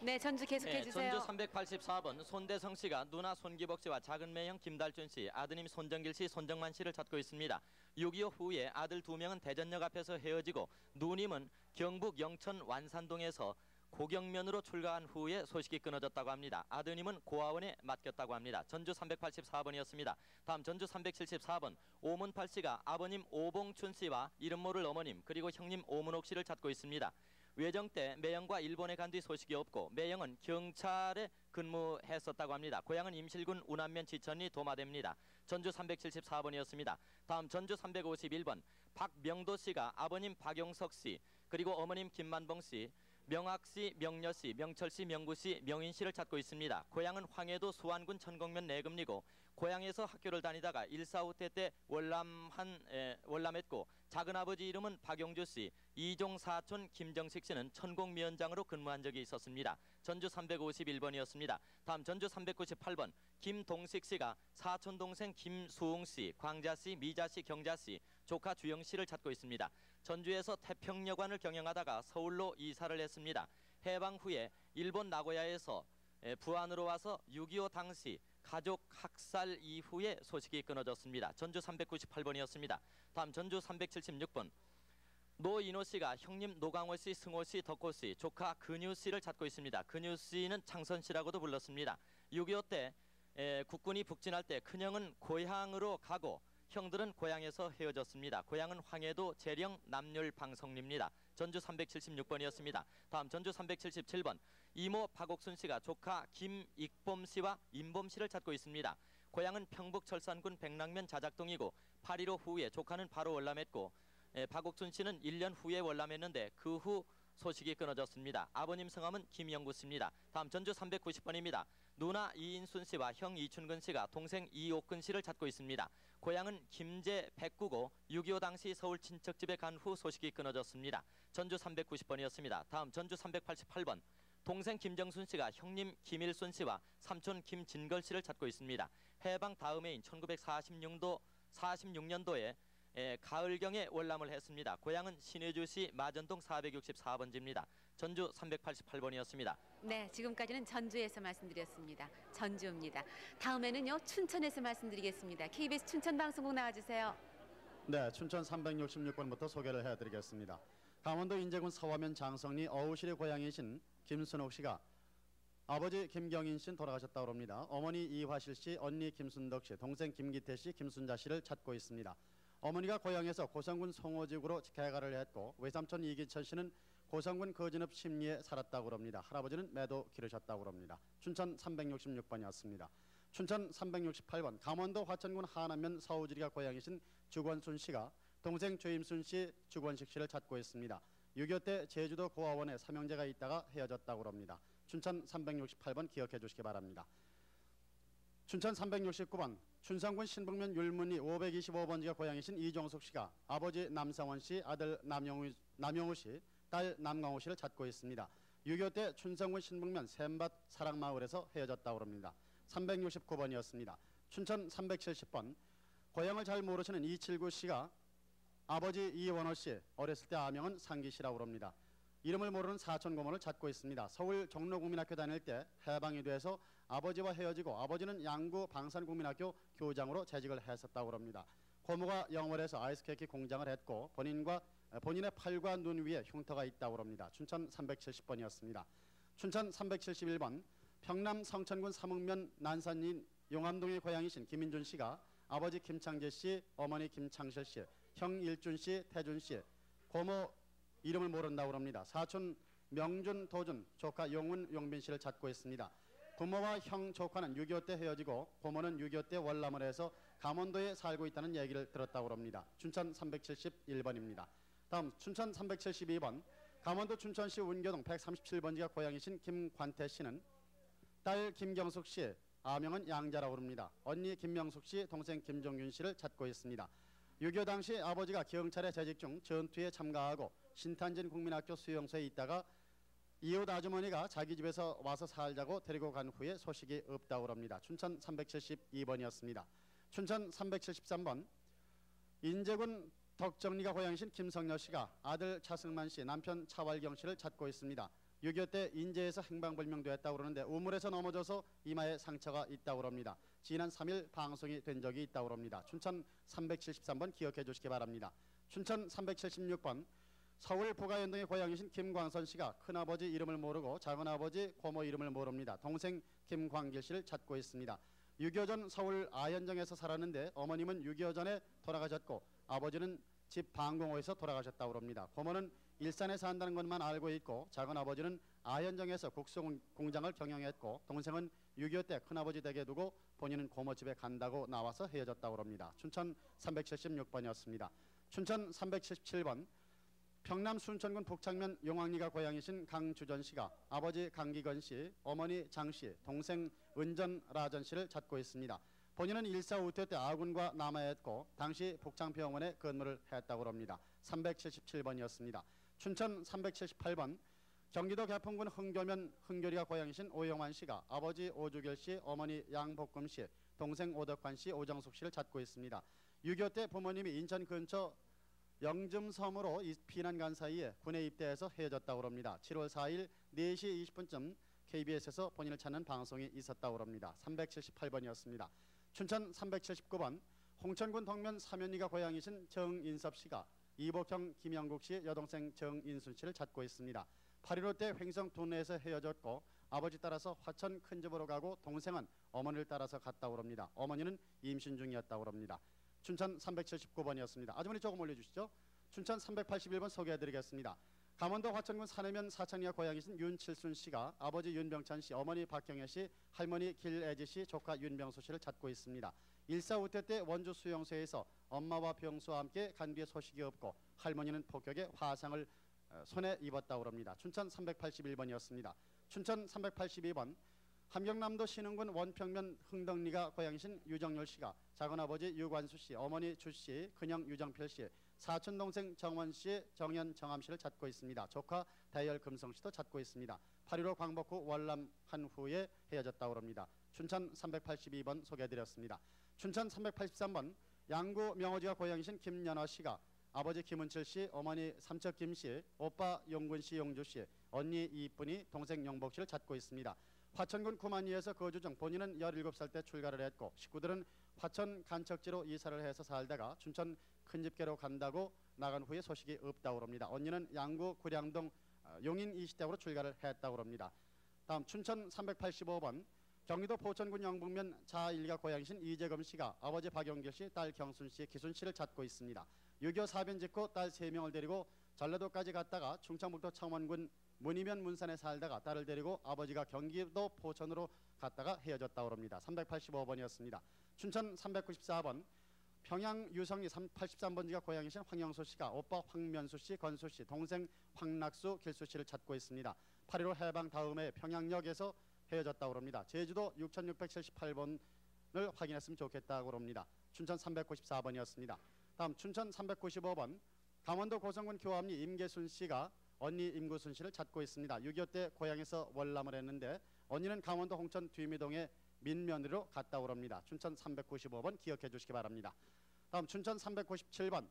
네, 전주 계속해 주세요. 전주 384번 손대성 씨가 누나 손기복 씨와 작은 매형 김달준 씨, 아드님 손정길 씨, 손정만 씨를 찾고 있습니다. 6.25 후에 아들 2명은 대전역 앞에서 헤어지고 누님은 경북 영천 완산동에서 고경면으로 출가한 후에 소식이 끊어졌다고 합니다. 아드님은 고아원에 맡겼다고 합니다. 전주 384번이었습니다. 다음 전주 374번 오문팔 씨가 아버님 오봉춘 씨와 이름 모를 어머님 그리고 형님 오문옥 씨를 찾고 있습니다. 외정 때 매형과 일본에 간 뒤 소식이 없고 매형은 경찰에 근무했었다고 합니다. 고향은 임실군 운안면 지천리 도마대입니다. 전주 374번이었습니다. 다음 전주 351번 박명도 씨가 아버님 박용석 씨 그리고 어머님 김만봉 씨 명학 씨, 명녀 씨, 명철 씨, 명구 씨, 명인 씨를 찾고 있습니다. 고향은 황해도 수안군 천곡면 내금리고 고향에서 학교를 다니다가 1.45 때 월남했고 작은아버지 이름은 박용주 씨, 이종 사촌 김정식 씨는 천곡미원장으로 근무한 적이 있었습니다. 전주 351번이었습니다. 다음 전주 398번 김동식 씨가 사촌 동생 김수웅 씨, 광자 씨, 미자 씨, 경자 씨, 조카 주영 씨를 찾고 있습니다. 전주에서 태평여관을 경영하다가 서울로 이사를 했습니다. 해방 후에 일본 나고야에서 부안으로 와서 6.25 당시 가족 학살 이후에 소식이 끊어졌습니다. 전주 398번이었습니다. 다음 전주 376번 노인호 씨가 형님 노강호 씨, 승호 씨, 덕호 씨, 조카 근유 씨를 찾고 있습니다. 근유 씨는 창선 씨라고도 불렀습니다. 6.25 때 국군이 북진할 때 큰형은 고향으로 가고 형들은 고향에서 헤어졌습니다. 고향은 황해도 재령 남률 방성리입니다. 전주 376번이었습니다. 다음 전주 377번 이모 박옥순 씨가 조카 김익범 씨와 임범 씨를 찾고 있습니다. 고향은 평북 철산군 백랑면 자작동이고 8.15 후에 조카는 바로 월남했고 박옥순 씨는 1년 후에 월남했는데 그 후 소식이 끊어졌습니다. 아버님 성함은 김영구 씨입니다. 다음 전주 390번입니다. 누나 이인순 씨와 형 이춘근 씨가 동생 이옥근 씨를 찾고 있습니다. 고향은 김제 백구고 6.25 당시 서울 친척집에 간 후 소식이 끊어졌습니다. 전주 390번이었습니다. 다음 전주 388번 동생 김정순 씨가 형님 김일순 씨와 삼촌 김진걸 씨를 찾고 있습니다. 해방 다음해인 1946년도에 가을경에 월남을 했습니다. 고향은 신의주시 마전동 464번지입니다. 전주 388번이었습니다. 네, 지금까지는 전주에서 말씀드렸습니다. 전주입니다. 다음에는요 춘천에서 말씀드리겠습니다. KBS 춘천방송국 나와주세요. 네, 춘천 366번부터 소개를 해드리겠습니다. 강원도 인제군 서화면 장성리 어우실의 고향이신 김순옥 씨가 아버지 김경인 씨는 돌아가셨다고 합니다. 어머니 이화실 씨, 언니 김순덕 씨, 동생 김기태 씨, 김순자 씨를 찾고 있습니다. 어머니가 고향에서 고성군 송호직으로 개가를 했고 외삼촌 이기천 씨는 고성군 거진읍 심리에 살았다고 합니다. 할아버지는 매도 기르셨다고 합니다. 춘천 366번이었습니다. 춘천 368번 강원도 화천군 하남면 서우지리가 고향이신 주권순 씨가 동생 조임순 씨, 주권식 씨를 찾고 있습니다. 6.25 때 제주도 고아원에 삼형제가 있다가 헤어졌다고 합니다. 춘천 368번 기억해 주시기 바랍니다. 춘천 369번 춘성군 신북면 율문리 525번지가 고향이신 이종숙 씨가 아버지 남성원 씨, 아들 남용우 씨, 딸 남강호 씨를 찾고 있습니다. 6.25 때 춘성군 신북면 샘밭 사랑마을에서 헤어졌다고 합니다. 369번이었습니다. 춘천 370번 고향을 잘 모르시는 279 씨가 아버지 이원호 씨, 어렸을 때 아명은 상기 씨라고 합니다. 이름을 모르는 사촌 고모를 찾고 있습니다. 서울 종로국민학교 다닐 때 해방이 돼서 아버지와 헤어지고 아버지는 양구 방산국민학교 교장으로 재직을 했었다고 합니다. 고모가 영월에서 아이스케이크 공장을 했고 본인의 팔과 눈 위에 흉터가 있다고 합니다. 춘천 370번이었습니다. 춘천 371번 평남 성천군 삼흥면 난산인 용암동의 고향이신 김인준 씨가 아버지 김창재 씨, 어머니 김창실 씨, 형 일준 씨, 태준 씨, 고모 이름을 모른다고 합니다. 사촌 명준, 도준, 조카 용훈, 용빈 씨를 찾고 있습니다. 부모와 형, 조카는 6.25 때 헤어지고 고모는 6.25 때 월남을 해서 강원도에 살고 있다는 얘기를 들었다고 합니다. 춘천 371번입니다. 다음 춘천 372번 강원도 춘천시 운교동 137번지가 고향이신 김관태 씨는 딸 김경숙 씨, 아명은 양자라고 합니다. 언니 김명숙 씨, 동생 김종균 씨를 찾고 있습니다. 6.25 당시 아버지가 경찰에 재직 중 전투에 참가하고 신탄진 국민학교 수용소에 있다가 이웃 아주머니가 자기 집에서 와서 살자고 데리고 간 후에 소식이 없다고 합니다. 춘천 372번이었습니다. 춘천 373번 인제군 덕정리가 고향이신 김성여 씨가 아들 차승만 씨, 남편 차왈경 씨를 찾고 있습니다. 6.25 때 인제에서 행방불명되었다고 그러는데 우물에서 넘어져서 이마에 상처가 있다고 합니다. 지난 3일 방송이 된 적이 있다고 합니다. 춘천 373번 기억해 주시기 바랍니다. 춘천 376번 서울 부가연동의 고향이신 김광선 씨가 큰아버지 이름을 모르고 작은아버지 고모 이름을 모릅니다. 동생 김광길 씨를 찾고 있습니다. 6.25 전 서울 아현정에서 살았는데 어머님은 6.25 전에 돌아가셨고 아버지는 집 방공호에서 돌아가셨다고 합니다. 고모는 일산에 산다는 것만 알고 있고 작은아버지는 아현정에서 국수 공장을 경영했고 동생은 6.25 때 큰아버지 댁에 두고 본인은 고모 집에 간다고 나와서 헤어졌다고 합니다. 춘천 376번이었습니다. 춘천 377번 평남 순천군 북창면 용왕리가 고향이신 강주전 씨가 아버지 강기건 씨, 어머니 장 씨, 동생 은전라전 씨를 찾고 있습니다. 본인은 1.4 우퇴 때 아군과 남하했고 당시 북창병원에 근무를 했다고 합니다. 377번이었습니다. 춘천 378번 경기도 개풍군 흥교면 흥교리가 고향이신 오영환 씨가 아버지 오주결 씨, 어머니 양복금 씨, 동생 오덕환 씨, 오정숙 씨를 찾고 있습니다. 6.25 때 부모님이 인천 근처 영즘섬으로 피난 간 사이에 군에 입대해서 헤어졌다고 합니다. 7월 4일 4시 20분쯤 KBS에서 본인을 찾는 방송이 있었다고 합니다. 378번이었습니다. 춘천 379번 홍천군 동면 사면리가 고향이신 정인섭 씨가 이복형 김영국 씨의 여동생 정인순 씨를 찾고 있습니다. 8.15 때 횡성 둔내에서 헤어졌고 아버지 따라서 화천 큰집으로 가고 동생은 어머니를 따라서 갔다고 합니다. 어머니는 임신 중이었다고 합니다. 춘천 379번이었습니다. 아주머니 조금 올려주시죠. 춘천 381번 소개해드리겠습니다. 강원도 화천군 산해면 사창리가 고향이신 윤칠순 씨가 아버지 윤병찬 씨, 어머니 박경혜 씨, 할머니 길애지 씨, 조카 윤병수 씨를 찾고 있습니다. 1.4 우퇴 때 원주 수용소에서 엄마와 병수와 함께 간 뒤에 소식이 없고 할머니는 폭격에 화상을 손에 입었다고 합니다. 춘천 381번이었습니다. 춘천 382번 함경남도 신흥군 원평면 흥덕리가 고향이신 유정열 씨가 작은아버지 유관수 씨, 어머니 주 씨, 큰형 유정필 씨, 사촌동생 정원 씨, 정연 정암 씨를 찾고 있습니다. 조카 대열 금성 씨도 찾고 있습니다. 8.15 광복 후 월남한 후에 헤어졌다고 합니다. 춘천 382번 소개해드렸습니다. 춘천 383번 양구 명호지가 고향이신 김연화 씨가 아버지 김은철 씨, 어머니 삼척 김 씨, 오빠 용군 씨, 용주 씨, 언니 이쁜이, 동생 영복 씨를 찾고 있습니다. 화천군 구만리에서 거주 중 본인은 17살 때 출가를 했고 식구들은 화천 간척지로 이사를 해서 살다가 춘천 큰집계로 간다고 나간 후에 소식이 없다고 합니다. 언니는 양구 구량동 용인 이시댁으로 출가를 했다고 합니다. 다음 춘천 385번 경기도 포천군 영북면 자일가 고향이신 이재금 씨가 아버지 박용길 씨, 딸 경순 씨, 기순 씨를 찾고 있습니다. 6.25 사변 직후 딸 3명을 데리고 전라도까지 갔다가 충청북도 창원군 문이면 문산에 살다가 딸을 데리고 아버지가 경기도 포천으로 갔다가 헤어졌다고 합니다. 385번이었습니다. 춘천 394번 평양 유성리 83번지가 고향이신 황영수 씨가 오빠 황면수 씨, 건수 씨, 동생 황낙수, 길수 씨를 찾고 있습니다. 8.15 해방 다음에 평양역에서 헤어졌다고 합니다. 제주도 6678번을 확인했으면 좋겠다고 합니다. 춘천 394번이었습니다. 다음 춘천 395번 강원도 고성군 교암리 임계순 씨가 언니 임구순 씨를 찾고 있습니다. 6.25 때 고향에서 월남을 했는데 언니는 강원도 홍천 뒤미동의 민면으로 갔다고 합니다. 춘천 395번 기억해 주시기 바랍니다. 다음 춘천 397번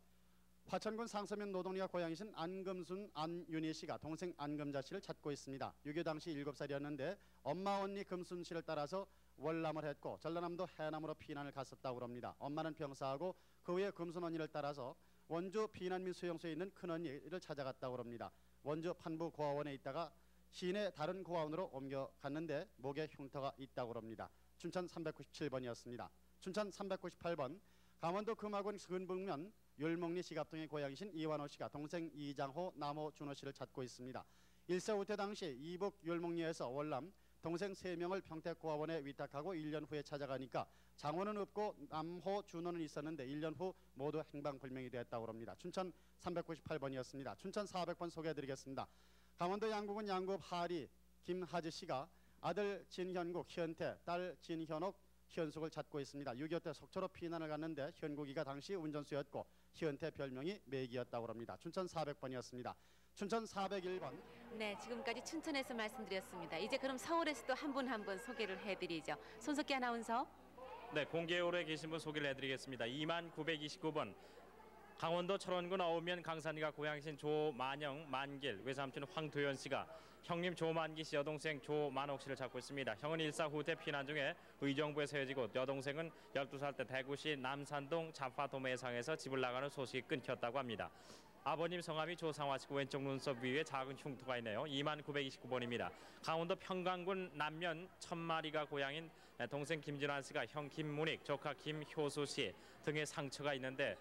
화천군 상서면 노동리가 고향이신 안금순 안윤희 씨가 동생 안금자 씨를 찾고 있습니다. 6.25 당시 7살이었는데 엄마 언니 금순 씨를 따라서 월남을 했고 전라남도 해남으로 피난을 갔었다고 합니다. 엄마는 병사하고 그 후에 금순 언니를 따라서 원주 피난민 수용소에 있는 큰언니를 찾아갔다고 합니다. 원주 판부 고아원에 있다가 시내 다른 고아원으로 옮겨갔는데 목에 흉터가 있다고 합니다. 춘천 397번이었습니다. 춘천 398번 강원도 금화군 근북면 율목리 시갑동의 고향이신 이완호 씨가 동생 이장호, 남호, 준호 씨를 찾고 있습니다. 1.4 우퇴 당시 이북 율목리에서 월남 동생 3명을 평택고아원에 위탁하고 1년 후에 찾아가니까 장호는 없고 남호, 준호는 있었는데 1년 후 모두 행방불명이 됐다고 합니다. 춘천 398번이었습니다. 춘천 400번 소개해드리겠습니다. 강원도 양구군 양구 하리 김하지 씨가 아들 진현국, 현태, 딸 진현옥, 현숙을 찾고 있습니다. 6.25 때 속초로 피난을 갔는데 현국이가 당시 운전수였고 현태 별명이 매기였다고 합니다. 춘천 400번이었습니다. 춘천 401번. 네, 지금까지 춘천에서 말씀드렸습니다. 이제 그럼 서울에서도 한 분 한 분 소개를 해드리죠. 손석희 아나운서. 네, 공개홀에 계신 분 소개를 해드리겠습니다. 2929번 강원도 철원군 어우면 강산이가 고향이신 조만영, 만길, 외삼촌 황도연 씨가 형님 조만기 씨, 여동생 조만옥 씨를 찾고 있습니다. 형은 일사 후퇴 피난 중에 의정부에서 헤어지고 여동생은 12살 때 대구시 남산동 자파도매상에서 집을 나가는 소식이 끊겼다고 합니다. 아버님 성함이 조상화 씨고 왼쪽 눈썹 위에 작은 흉터가 있네요. 2929번입니다. 강원도 평강군 남면 천마리가 고향인 동생 김진환 씨가 형 김문익, 조카 김효수 씨 등의 상처가 있는데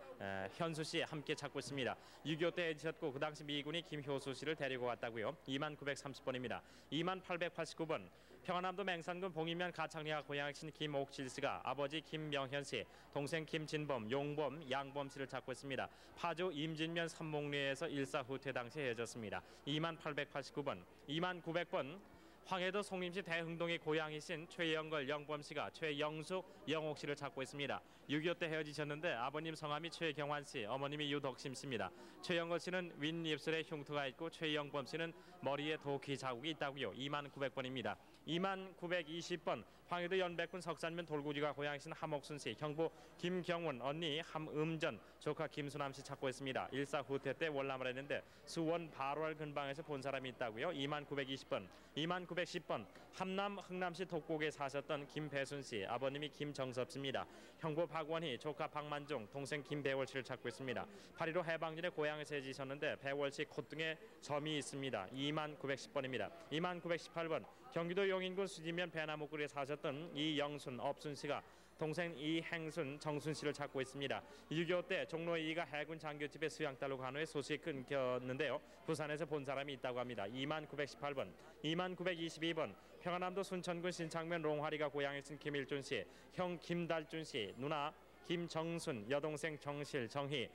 현수 씨 함께 찾고 있습니다. 6.25 때 해지셨고 그 당시 미군이 김효수 씨를 데리고 왔다고요. 2930번입니다. 2889번 평안남도 맹산군 봉인면 가창리가 고향이신 김옥실 씨가 아버지 김명현 씨, 동생 김진범, 용범, 양범 씨를 찾고 있습니다. 파주 임진면 삼목리에서 일사후퇴 당시 헤어졌습니다. 2889번, 2900번 황해도 송림시 대흥동의 고향이신 최영걸, 영범 씨가 최영숙, 영옥 씨를 찾고 있습니다. 6.25 때 헤어지셨는데 아버님 성함이 최경환 씨, 어머님이 유덕심 씨입니다. 최영걸 씨는 윗입술에 흉터가 있고 최영범 씨는 머리에 도끼 자국이 있다고요. 2900번입니다. 2920번 황해도 연백군 석산면 돌구지가 고향이신 함옥순 씨, 형부 김경훈, 언니 함음전, 조카 김수남 씨 찾고 있습니다. 일사후퇴 때 월남을 했는데 수원 바로알 근방에서 본 사람이 있다고요. 2920번, 2910번 함남 흥남시 독곡에 사셨던 김배순 씨, 아버님이 김정섭 씨입니다. 형부 박원희, 조카 박만종, 동생 김배월 씨를 찾고 있습니다. 8.15 해방전에 고향에서 해지셨는데 배월 씨 콧등에 점이 있습니다. 2910번입니다. 2918번 경기도 용인군 수지면 배나무굴에 사셨던 이영순, 업순 씨가 동생 이행순, 정순 씨를 찾고 있습니다. 6.25 때 종로 2가 해군 장교집에 수양딸로 간 후에 소식이 끊겼는데요. 부산에서 본 사람이 있다고 합니다. 2918번, 2922번 평안남도 순천군 신창면 롱화리가 고향이신 김일준 씨, 형 김달준 씨, 누나 김정순, 여동생 정실, 정희,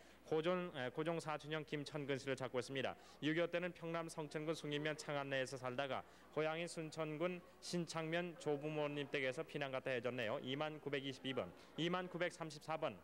고종 사촌형 김천근 씨를 찾고 있습니다. 6.25 때는 평남 성천군 숭인면 창안내에서 살다가 고향인 순천군 신창면 조부모님 댁에서 피난 갔다 해졌네요. 2922번, 2934번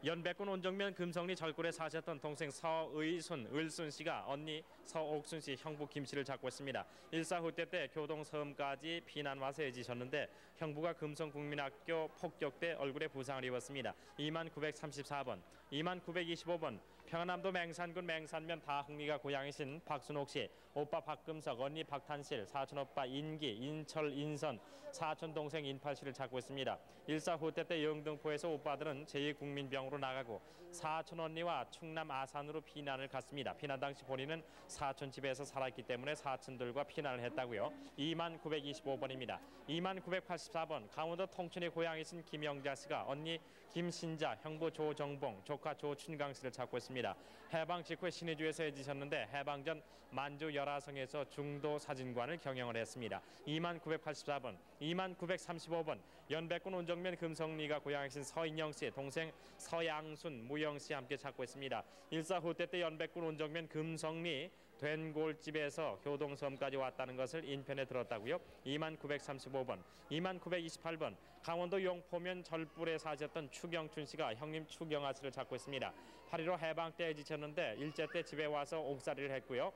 연백군 온정면 금성리 절굴에 사셨던 동생 서의순, 을순 씨가 언니 서옥순 씨, 형부 김 씨를 찾고 있습니다. 일사후퇴 때 교동섬까지 피난 와서 해지셨는데 형부가 금성국민학교 폭격 때 얼굴에 부상을 입었습니다. 2934번, 2925번 평안남도 맹산군 맹산면 다흥리가 고향이신 박순옥 씨, 오빠 박금석, 언니 박탄실, 사촌 오빠 인기, 인철, 인선, 사촌 동생 인팔 씨를 찾고 있습니다. 일사후퇴 때 영등포에서 오빠들은 제2국민병으로 나가고 사촌 언니와 충남 아산으로 피난을 갔습니다. 피난 당시 본인은 사촌 집에서 살았기 때문에 사촌들과 피난을 했다고요. 2925번입니다. 2984번 강원도 통천의 고향이신 김영자 씨가 언니 김신자, 형부 조정봉, 조카 조춘강 씨를 찾고 있습니다. 해방 직후에 신의주에서 해지셨는데 해방 전 만주 열화성에서 중도 사진관을 경영을 했습니다. 2984번, 2935번 연백군 온정면 금성리가 고향이신 서인영 씨, 동생 서양순, 무영 씨 함께 찾고 있습니다. 일사후퇴 때 연백군 온정면 금성리 된골집에서 효동섬까지 왔다는 것을 인편에 들었다고요. 2935번, 2928번 강원도 용포면 절불에 사셨던 추경춘 씨가 형님 추경아 씨를 찾고 있습니다. 8.15 해방 때 지쳤는데 일제 때 집에 와서 옥살이를 했고요.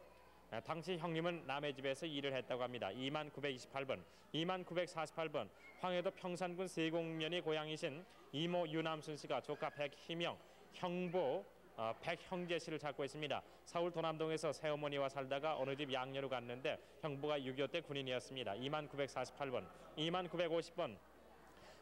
당시 형님은 남의 집에서 일을 했다고 합니다. 2928번, 2948번 황해도 평산군 세곡면이 고향이신 이모 유남순 씨가 조카 백희명, 형부 백형재 씨를 찾고 있습니다. 서울 도남동에서 새어머니와 살다가 어느 집 양녀로 갔는데 형부가 6.25 때 군인이었습니다. 2948번, 2950번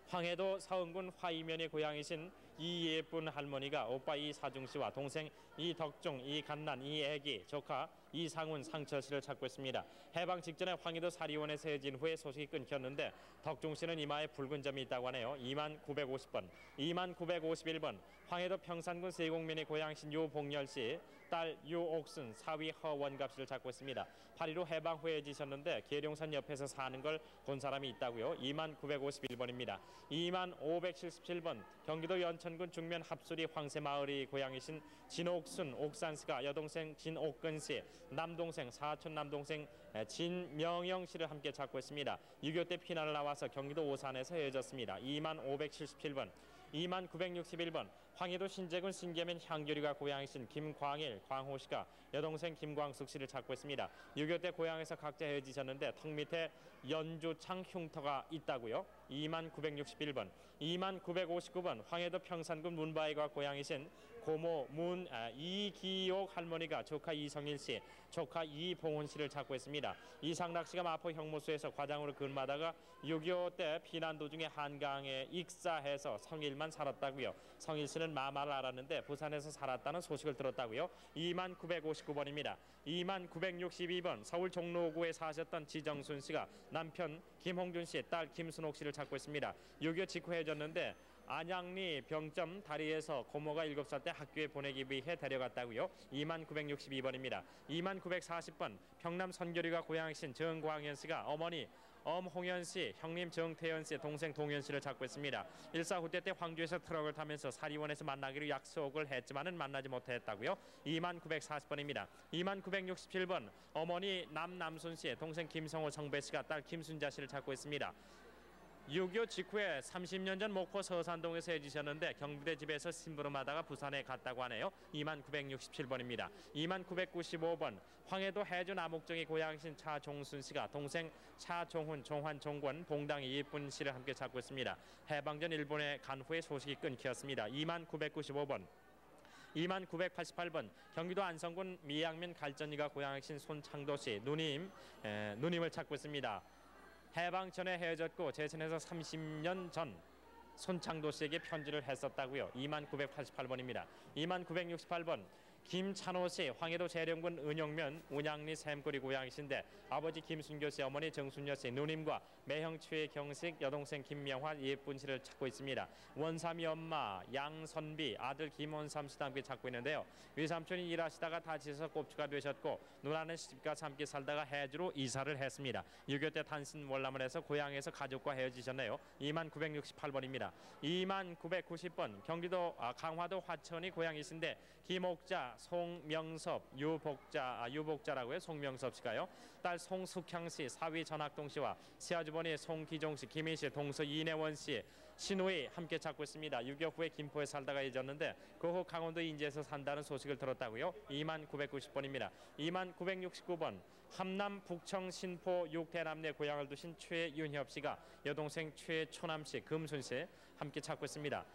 황해도 서흥군 화이면의 고향이신 이예쁜 할머니가 오빠 이사중 씨와 동생 이덕중, 이간난, 이애기, 조카 이상훈, 상철 씨를 찾고 있습니다. 해방 직전에 황해도 사리원에서 해진 후에 소식이 끊겼는데 덕중 씨는 이마에 붉은 점이 있다고 하네요. 2950번, 2951번 황해도 평산군 세곡면의 고향이신 유봉열 씨, 딸 유옥순, 사위 허원갑 씨를 찾고 있습니다. 8.15 해방 후에 해지셨는데 계룡산 옆에서 사는 걸 본 사람이 있다고요. 2951번입니다. 2577번 경기도 연천군 중면 합수리 황새마을이 고향이신 진옥순, 옥산 씨가 여동생 진옥근 씨, 남동생 사촌 남동생 진명영 씨를 함께 찾고 있습니다. 6.25 때 피난을 나와서 경기도 오산에서 헤어졌습니다. 2577번, 2961번 황해도 신재군 신계면 향교리가 고향이신 김광일, 광호 씨가 여동생 김광숙 씨를 찾고 있습니다. 6.25 때 고향에서 각자 헤어지셨는데 턱 밑에 연주창 흉터가 있다고요. 2961번, 2959번 황해도 평산군 문바이가 고향이신 고모 이기옥 할머니가 조카 이성일 씨, 조카 이봉훈 씨를 찾고 있습니다. 이상락 씨가 마포 형무소에서 과장으로 근무하다가 6.25 때 피난 도중에 한강에 익사해서 성일만 살았다고요. 성일 씨는 마마를 알았는데 부산에서 살았다는 소식을 들었다고요. 2959번입니다. 2962번 서울 종로구에 사셨던 지정순 씨가 남편 김홍준 씨, 딸 김순옥 씨를 찾고 있습니다. 6.25 직후 헤어졌는데 안양리 병점 다리에서 고모가 7살 때 학교에 보내기 위해 데려갔다고요. 2962번입니다. 2940번 평남 선교리가 고향이신 정광현 씨가 어머니 엄홍현 씨, 형님 정태현 씨, 동생 동현 씨를 찾고 있습니다. 1.4 후퇴 때 황주에서 트럭을 타면서 사리원에서 만나기로 약속을 했지만은 만나지 못했다고요. 2940번입니다. 2967번 어머니 남순 씨, 동생 김성호 정배 씨가 딸 김순자 씨를 찾고 있습니다. 6.25 직후에 30년 전 목포 서산동에서 해지셨는데 경비대 집에서 심부름하다가 부산에 갔다고 하네요. 2967번입니다. 2995번 황해도 해주 남옥정이 고향이신 차종순 씨가 동생 차종훈, 종환, 종권, 봉당이 이쁜 씨를 함께 찾고 있습니다. 해방전 일본에 간 후에 소식이 끊겼습니다. 2995번 2988번 경기도 안성군 미양면 갈전이가 고향이신 손창도 씨, 누님을 찾고 있습니다. 해방 전에 헤어졌고 재선에서 30년 전 손창도 씨에게 편지를 했었다고요. 2988번입니다. 2968번 김찬호 씨, 황해도 재령군 은영면 운양리 샘꼬리 고향이신데 아버지 김순교 씨, 어머니 정순여 씨, 누님과 매형 최경식, 여동생 김명화, 예쁜 씨를 찾고 있습니다. 원삼이 엄마 양선비, 아들 김원삼 씨도 함께 찾고 있는데요. 외삼촌이 일하시다가 다치셔서 꼽주가 되셨고 누나는 시집가 함께 살다가 해주로 이사를 했습니다. 6.25 때 단신 월남을 해서 고향에서 가족과 헤어지셨네요. 2968번입니다. 2990번 경기도 강화도 화천이 고향이신데 김옥자, 송명섭, 유복자라고요. 송명섭 씨가요. 딸 송숙향 씨, 사위 전학동 씨와 시아주버니 송기종 씨, 김희 씨, 동서 이내원 씨, 신우이 함께 찾고 있습니다. 6.25 후에 김포에 살다가 잊었는데 그 후 강원도 인제에서 산다는 소식을 들었다고요. 2990번입니다. 2969번 함남 북청 신포 6대 남녀 고향을 두신 최윤협 씨가 여동생 최초남 씨, 금순 씨 함께 찾고 있습니다.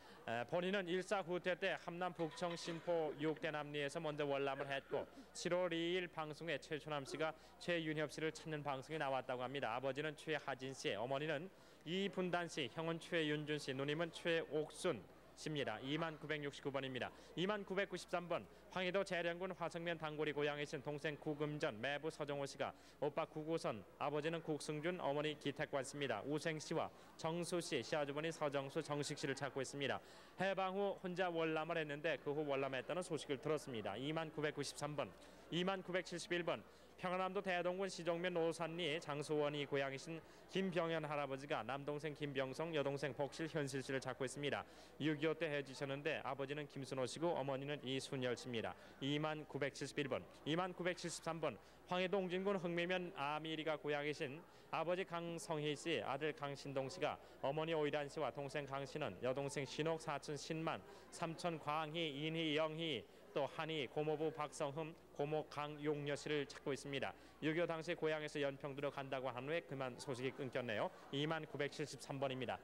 본인은 1.4 후퇴 때 함남 북청 신포 6대 남리에서 먼저 월남을 했고 7월 2일 방송에 최초남 씨가 최윤협 씨를 찾는 방송에 나왔다고 합니다. 아버지는 최하진 씨, 어머니는 이분단 씨, 형은 최윤준 씨, 누님은 최옥순 씨입니다. 2969번입니다. 2993번 황해도 재령군 화성면 단골이 고향이신 동생 구금전, 매부 서정호 씨가 오빠 구구선, 아버지는 국승준, 어머니 기택관 씨입니다. 우생 씨와 정수 씨, 시아주버니 서정수, 정식 씨를 찾고 있습니다. 해방 후 혼자 월남을 했는데 그 후 월남했다는 소식을 들었습니다. 2993번 2971번 평안남도 대동군 시종면 노산리 장수원이 고향이신 김병현 할아버지가 남동생 김병성, 여동생 복실, 현실 씨를 찾고 있습니다. 6.25 때 헤어지셨는데 아버지는 김순호 씨고 어머니는 이순열 씨입니다. 2971번 2973번 황해도 옹진군 흥미면 아미리가 고향이신 아버지 강성희 씨, 아들 강신동 씨가 어머니 오이란 씨와 동생 강신원, 여동생 신옥, 사촌 신만, 삼촌 광희, 인희, 영희, 또 한희, 고모부 박성흠, 고모 강용여 씨를 찾고 있습니다. 6.25 당시 고향에서 연평도로 간다고 한 후에 그만 소식이 끊겼네요. 2973번입니다.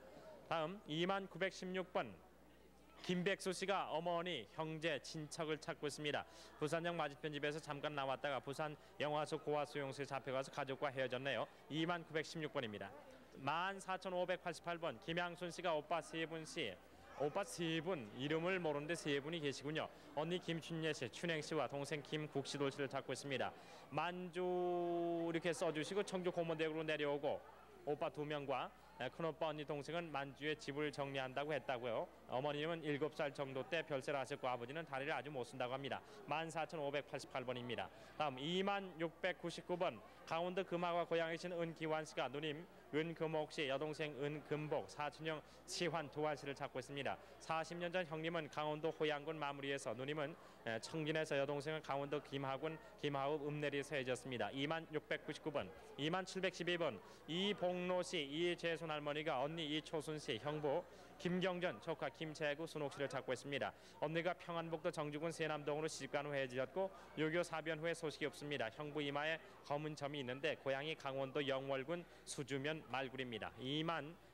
다음 2916번 김백수 씨가 어머니, 형제, 친척을 찾고 있습니다. 부산역 맞은편 집에서 잠깐 나왔다가 부산 영화소 고아수용소에 잡혀가서 가족과 헤어졌네요. 2916번입니다. 14,588번 김양순 씨가 오빠 세 분 이름을 모르는데 세 분이 계시군요. 언니 김춘예 씨, 춘행 씨와 동생 김국시돌 씨를 찾고 있습니다. 만주 이렇게 써주시고 청주 고모대역으로 내려오고 오빠 2명과 큰오빠 언니 동생은 만주에 집을 정리한다고 했다고요. 어머님은 7살 정도 때 별세를 하셨고 아버지는 다리를 아주 못 쓴다고 합니다. 14,588번입니다. 다음 2699번 강원도 금화과 고향이신 은기환 씨가 누님 은금옥 씨, 여동생 은금복, 사촌형 시환 두환 씨를 찾고 있습니다. 40년 전 형님은 강원도 호양군 마무리에서, 누님은 청진에서, 여동생은 강원도 김하군 김하읍 읍내리에서 헤어졌습니다. 2699번 2712번 이봉로 씨, 이재순 할머니가 언니 이초순 씨, 형부 김경전, 조카 김재구, 순옥 씨를 찾고 있습니다. 언니가 평안북도 정주군 세남동으로 시집간 후 헤어졌고 6.25 사변 후에 소식이 없습니다. 형부 이마에 검은 점이 있는데 고향이 강원도 영월군 수주면 말굴입니다.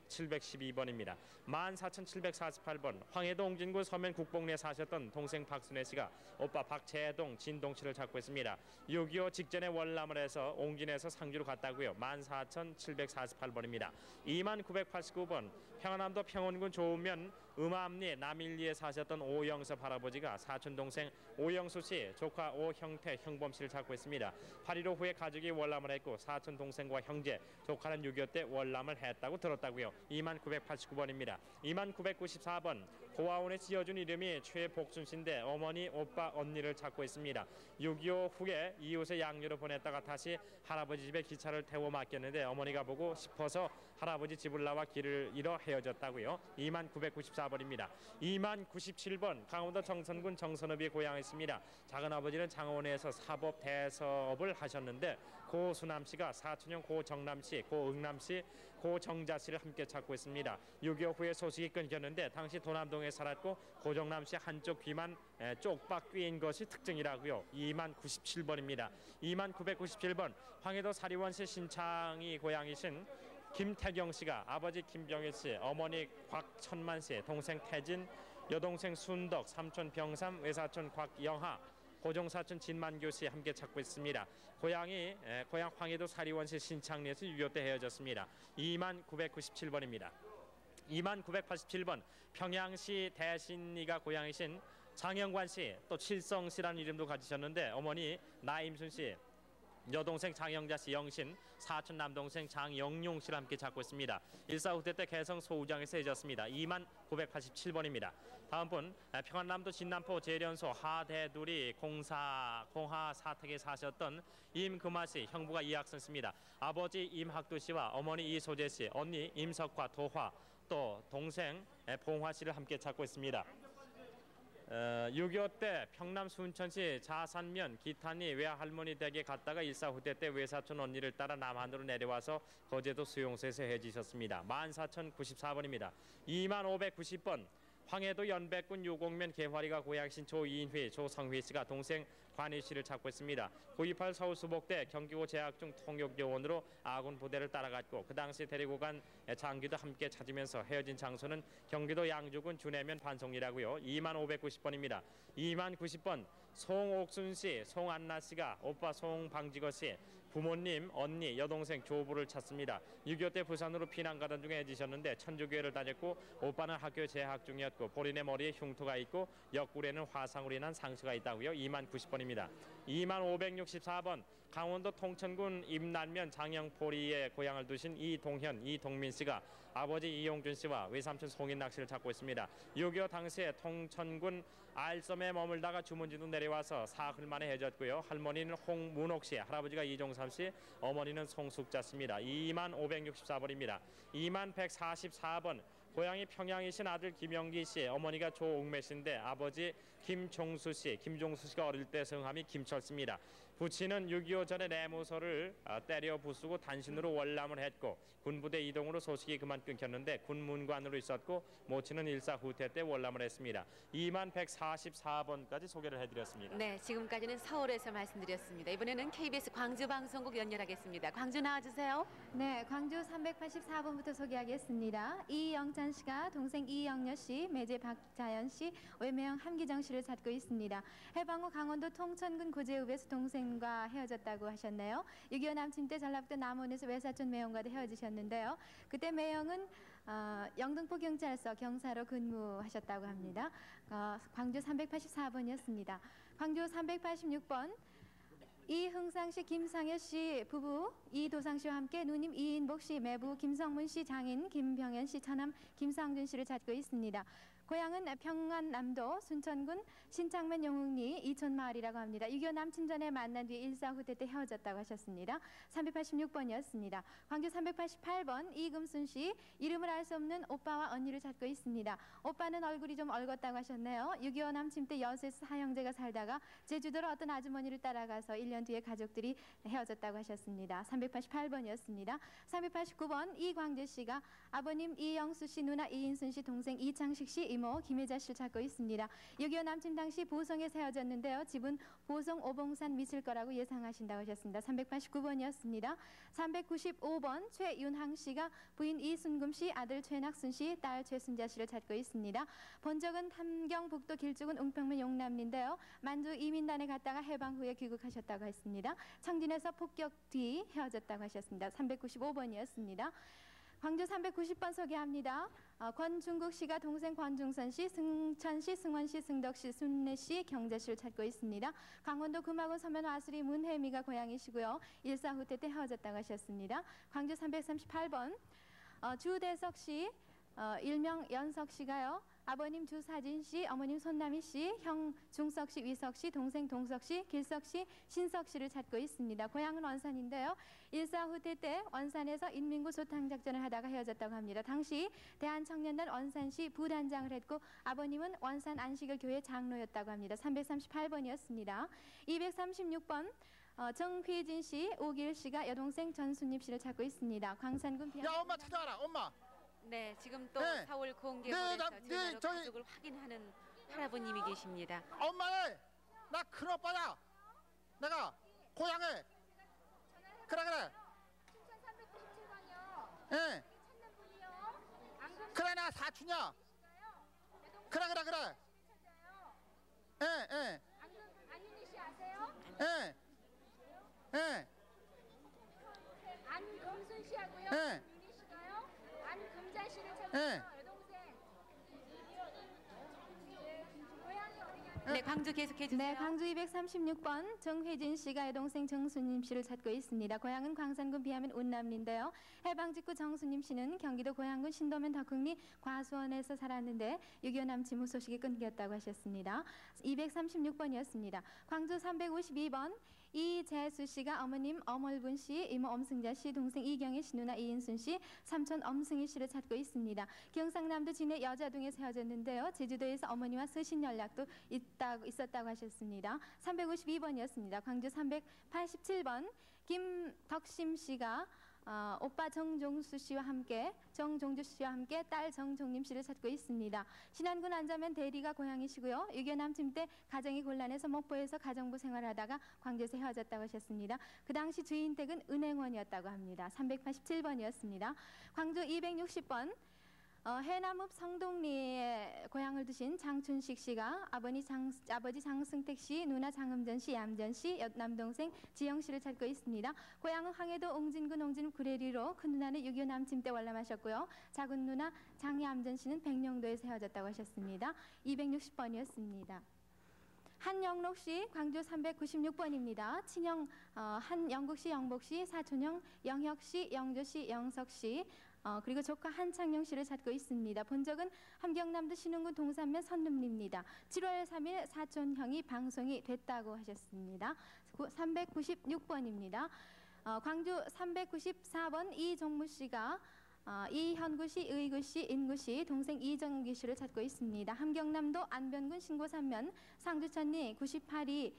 712번입니다. 14,748번 황해도 옹진구 서면 국뽕리에 사셨던 동생 박순애 씨가 오빠 박재동, 진동 씨를 찾고 있습니다. 6.25 직전에 월남을 해서 옹진에서 상주로 갔다고요. 14,748번입니다. 2989번 평안남도 평원군 조면 음암리 남일리에 사셨던 오영섭 할아버지가 사촌 동생 오영수 씨, 조카 오형태, 형범 씨를 찾고 있습니다. 8.15 후에 가족이 월남을 했고 사촌 동생과 형제, 조카는 6.25 때 월남을 했다고 들었다고요. 2989번입니다. 2994번 고아원에 지어준 이름이 최복순 씨인데 어머니, 오빠, 언니를 찾고 있습니다. 6.25 후에 이웃의 양녀로 보냈다가 다시 할아버지 집에 기차를 태워 맡겼는데 어머니가 보고 싶어서 할아버지 집을 나와 길을 잃어 헤어졌다고요. 2994번입니다. 2097번 강원도 정선군 정선읍이 고향이었습니다. 작은아버지는 장원에서 사법 대서업을 하셨는데 고수남 씨가 사촌형 고정남 씨, 고응남 씨, 고정자 씨를 함께 찾고 있습니다. 6.25 후에 소식이 끊겼는데 당시 도남동에 살았고 고정남 씨 한쪽 귀만 쪽박 꿰인 것이 특징이라고요. 2097번입니다. 2997번 황해도 사리원시 신창이 고향이신 김태경 씨가 아버지 김병일 씨, 어머니 곽천만 씨, 동생 태진, 여동생 순덕, 삼촌 병삼, 외사촌 곽영하, 고종사촌 진만교 씨 함께 찾고 있습니다. 고향 황해도 사리원시 신창리에서 6.25 때 헤어졌습니다. 2997번입니다. 2987번 평양시 대신리가 고향이신 장영관 씨, 또 칠성 씨라는 이름도 가지셨는데 어머니 나임순 씨, 여동생 장영자 씨 영신, 사촌 남동생 장영용 씨를 함께 찾고 있습니다. 1.45 때 개성 소우장에서 헤어졌습니다. 2987번입니다. 다음 분 평안남도 진남포 재련소 하대두리 공하 사택에 사셨던 임금아 씨, 형부가 이학선 씨입니다. 아버지 임학두 씨와 어머니 이소재 씨, 언니 임석화, 도화, 또 동생 봉화 씨를 함께 찾고 있습니다. 6.25 때 평남 순천시 자산면 기탄리 외할머니 댁에 갔다가 1.45 때 외사촌 언니를 따라 남한으로 내려와서 거제도 수용소에서 헤어지셨습니다. 14,094번입니다. 2590번 황해도 연백군 유곡면 개화리가 고향신 조이인휘, 조성휘 씨가 동생 관희 씨를 찾고 있습니다. 9.28 서울 수복대 경기고 재학 중 통역요원으로 아군 부대를 따라갔고 그 당시 데리고 간 장기도 함께 찾으면서 헤어진 장소는 경기도 양주군 주내면 반송이라고요. 2590번입니다. 2090번 송옥순 씨, 송안나 씨가 오빠 송방지거 씨, 부모님, 언니, 여동생 조부를 찾습니다. 6.25 때 부산으로 피난 가던 중에 헤어지셨는데 천주교회를 다녔고 오빠는 학교에 재학 중이었고 본인의 머리에 흉터가 있고 옆구리에는 화상으로 인한 상처가 있다고요. 2090번입니다. 2564번 강원도 통천군 임난면 장영포리에 고향을 두신 이동현, 이동민 씨가 아버지 이용준 씨와 외삼촌 송인락 씨를 찾고 있습니다. 6.25 당시에 통천군 알섬에 머물다가 주문진도 내려와서 사흘 만에 헤어졌고요. 할머니는 홍문옥 씨, 할아버지가 이종삼 씨, 어머니는 송숙자 씨입니다. 2564번입니다. 2144번 고향이 평양이신 아들 김영기 씨, 어머니가 조옥매 씨인데 아버지 김종수 씨, 김종수 씨가 어릴 때 성함이 김철씨입니다. 부친은 6.25 전에 내무서를 때려 부수고 단신으로 월남을 했고 군부대 이동으로 소식이 그만 끊겼는데 군문관으로 있었고 모친은 1.4 후퇴 때 월남을 했습니다. 2144번까지 소개를 해드렸습니다. 네, 지금까지는 서울에서 말씀드렸습니다. 이번에는 KBS 광주방송국 연결하겠습니다. 광주 나와주세요. 네, 광주 384번부터 소개하겠습니다. 이영찬 씨가 동생 이영녀 씨, 매제 박자연 씨, 외매형 함기정 씨를 찾고 있습니다. 해방 후 강원도 통천군 고제읍에서 동생과 헤어졌다고 하셨네요. 6.25 남친 때 전라북도 남원에서 외사촌 매형과도 헤어지셨는데요. 그때 매형은 영등포 경찰서 경사로 근무하셨다고 합니다. 광주 384번이었습니다. 광주 386번 이흥상씨, 김상효 씨 부부, 이도상 씨와 함께 누님 이인복 씨, 매부 김성문 씨, 장인 김병현 씨, 처남 김상준 씨를 찾고 있습니다. 고향은 평안남도 순천군 신창면 영흥리 이촌마을이라고 합니다. 6.25 남친 전에 만난 뒤에 1.4 후퇴 때 헤어졌다고 하셨습니다. 386번이었습니다. 광주 388번 이금순 씨, 이름을 알 수 없는 오빠와 언니를 찾고 있습니다. 오빠는 얼굴이 좀 얼었다고 하셨네요. 6.25 남친 때 여수에서 사형제가 살다가 제주도로 어떤 아주머니를 따라가서 1년 뒤에 가족들이 헤어졌다고 하셨습니다. 388번이었습니다. 389번 이광재 씨가 아버님 이영수 씨, 누나 이인순 씨, 동생 이창식 씨, 이모 김혜자 씨를 찾고 있습니다. 6.25 남침 당시 보성에 세워졌는데요. 집은 보성 오봉산 미칠 거라고 예상하신다고 하셨습니다. 389번이었습니다. 395번 최윤항 씨가 부인 이순금 씨, 아들 최낙순 씨, 딸 최순자 씨를 찾고 있습니다. 본적은 함경북도 길쭉은 웅평면 용남리인데요. 만주 이민단에 갔다가 해방 후에 귀국하셨다고 했습니다. 청진에서 폭격 뒤 헤어졌다고 하셨습니다. 395번이었습니다. 광주 390번 소개합니다. 권중국 씨가 동생 권중선 씨, 승천 씨, 승원 씨, 승덕 씨, 순례 씨, 경재 씨를 찾고 있습니다. 강원도 금화군 서면 와수리 문혜미가 고향이시고요. 일사 후퇴 때 헤어졌다고 하셨습니다. 광주 338번 주대석 씨, 일명 연석 씨가요. 아버님 주사진 씨, 어머님 손남희 씨, 형 중석 씨, 위석 씨, 동생 동석 씨, 길석 씨, 신석 씨를 찾고 있습니다. 고향은 원산인데요. 일사 후퇴 때 원산에서 인민구 소탕 작전을 하다가 헤어졌다고 합니다. 당시 대한청년단 원산시 부단장을 했고 아버님은 원산 안식일 교회 장로였다고 합니다. 338번이었습니다. 236번 정휘진 씨, 오길 씨가 여동생 전순입 씨를 찾고 있습니다. 광산군 야 엄마 찾아와라 엄마. 네, 지금 또 네. 4월 공개홀에서 전화로 저희- 가족을 확인하는 할아버님이 계십니다. 엄마는 나 큰오빠야. 내가 고향에. 그래. 춘천 397번이요. 예. 찾는 분이요. 그래 나 사촌이야. 그래. 예. 안윤희 씨 아세요? 예. 안금순 씨하고요. 예. 윤희 씨가요. 안금자 씨를 예. 찾아요. 여동생. 고향이 어디냐면 네, 광주 계속해 주세요. 네, 광주 236번 정혜진 씨가 여동생 정순임 씨를 찾고 있습니다. 고향은 광산군 비하면 운남리인데요. 해방 직후 정순임 씨는 경기도 고양군 신도면 덕흥리 과수원에서 살았는데 6.25 남침 후 소식이 끊겼다고 하셨습니다. 236번이었습니다. 광주 352번 이재수 씨가 어머님 엄월분 씨, 이모 엄승자 씨, 동생 이경혜 씨, 누나 이인순 씨, 삼촌 엄승희 씨를 찾고 있습니다. 경상남도 진해 여자동에 세워졌는데요. 제주도에서 어머니와 서신 연락도 있었다고 하셨습니다. 352번이었습니다. 광주 387번 김덕심 씨가 오빠 정종주 씨와 함께 딸 정종림 씨를 찾고 있습니다. 신안군 안자면 대리가 고향이시고요. 6.25 남침 때 가정이 곤란해서 목포에서 가정부 생활하다가 광주에서 헤어졌다고 하셨습니다. 그 당시 주인 댁은 은행원이었다고 합니다. 387번이었습니다. 광주 260번 해남읍 성동리에 고향을 두신 장춘식 씨가 아버지 장승택 씨, 누나 장음전 씨, 얌전 씨, 남동생 지영 씨를 찾고 있습니다. 고향은 황해도 옹진군 옹진 구례리로 큰 누나는 6.25 남침 때 월남하셨고요. 작은 누나 장얌전 씨는 백령도에서 헤어졌다고 하셨습니다. 260번이었습니다. 한영록 씨, 광주 396번입니다. 친형 한영국 씨, 영복 씨, 사촌형 영혁 씨, 영조 씨, 영석 씨, 그리고 조카 한창영 씨를 찾고 있습니다. 본적은 함경남도 신흥군 동산면 선룸리입니다. 7월 3일 사촌형이 방송이 됐다고 하셨습니다. 396번입니다. 광주 394번 이종무 씨가 이현구 씨, 의구 씨, 인구 씨, 동생 이정기 씨를 찾고 있습니다. 함경남도 안변군 신고산면 상주천리 98이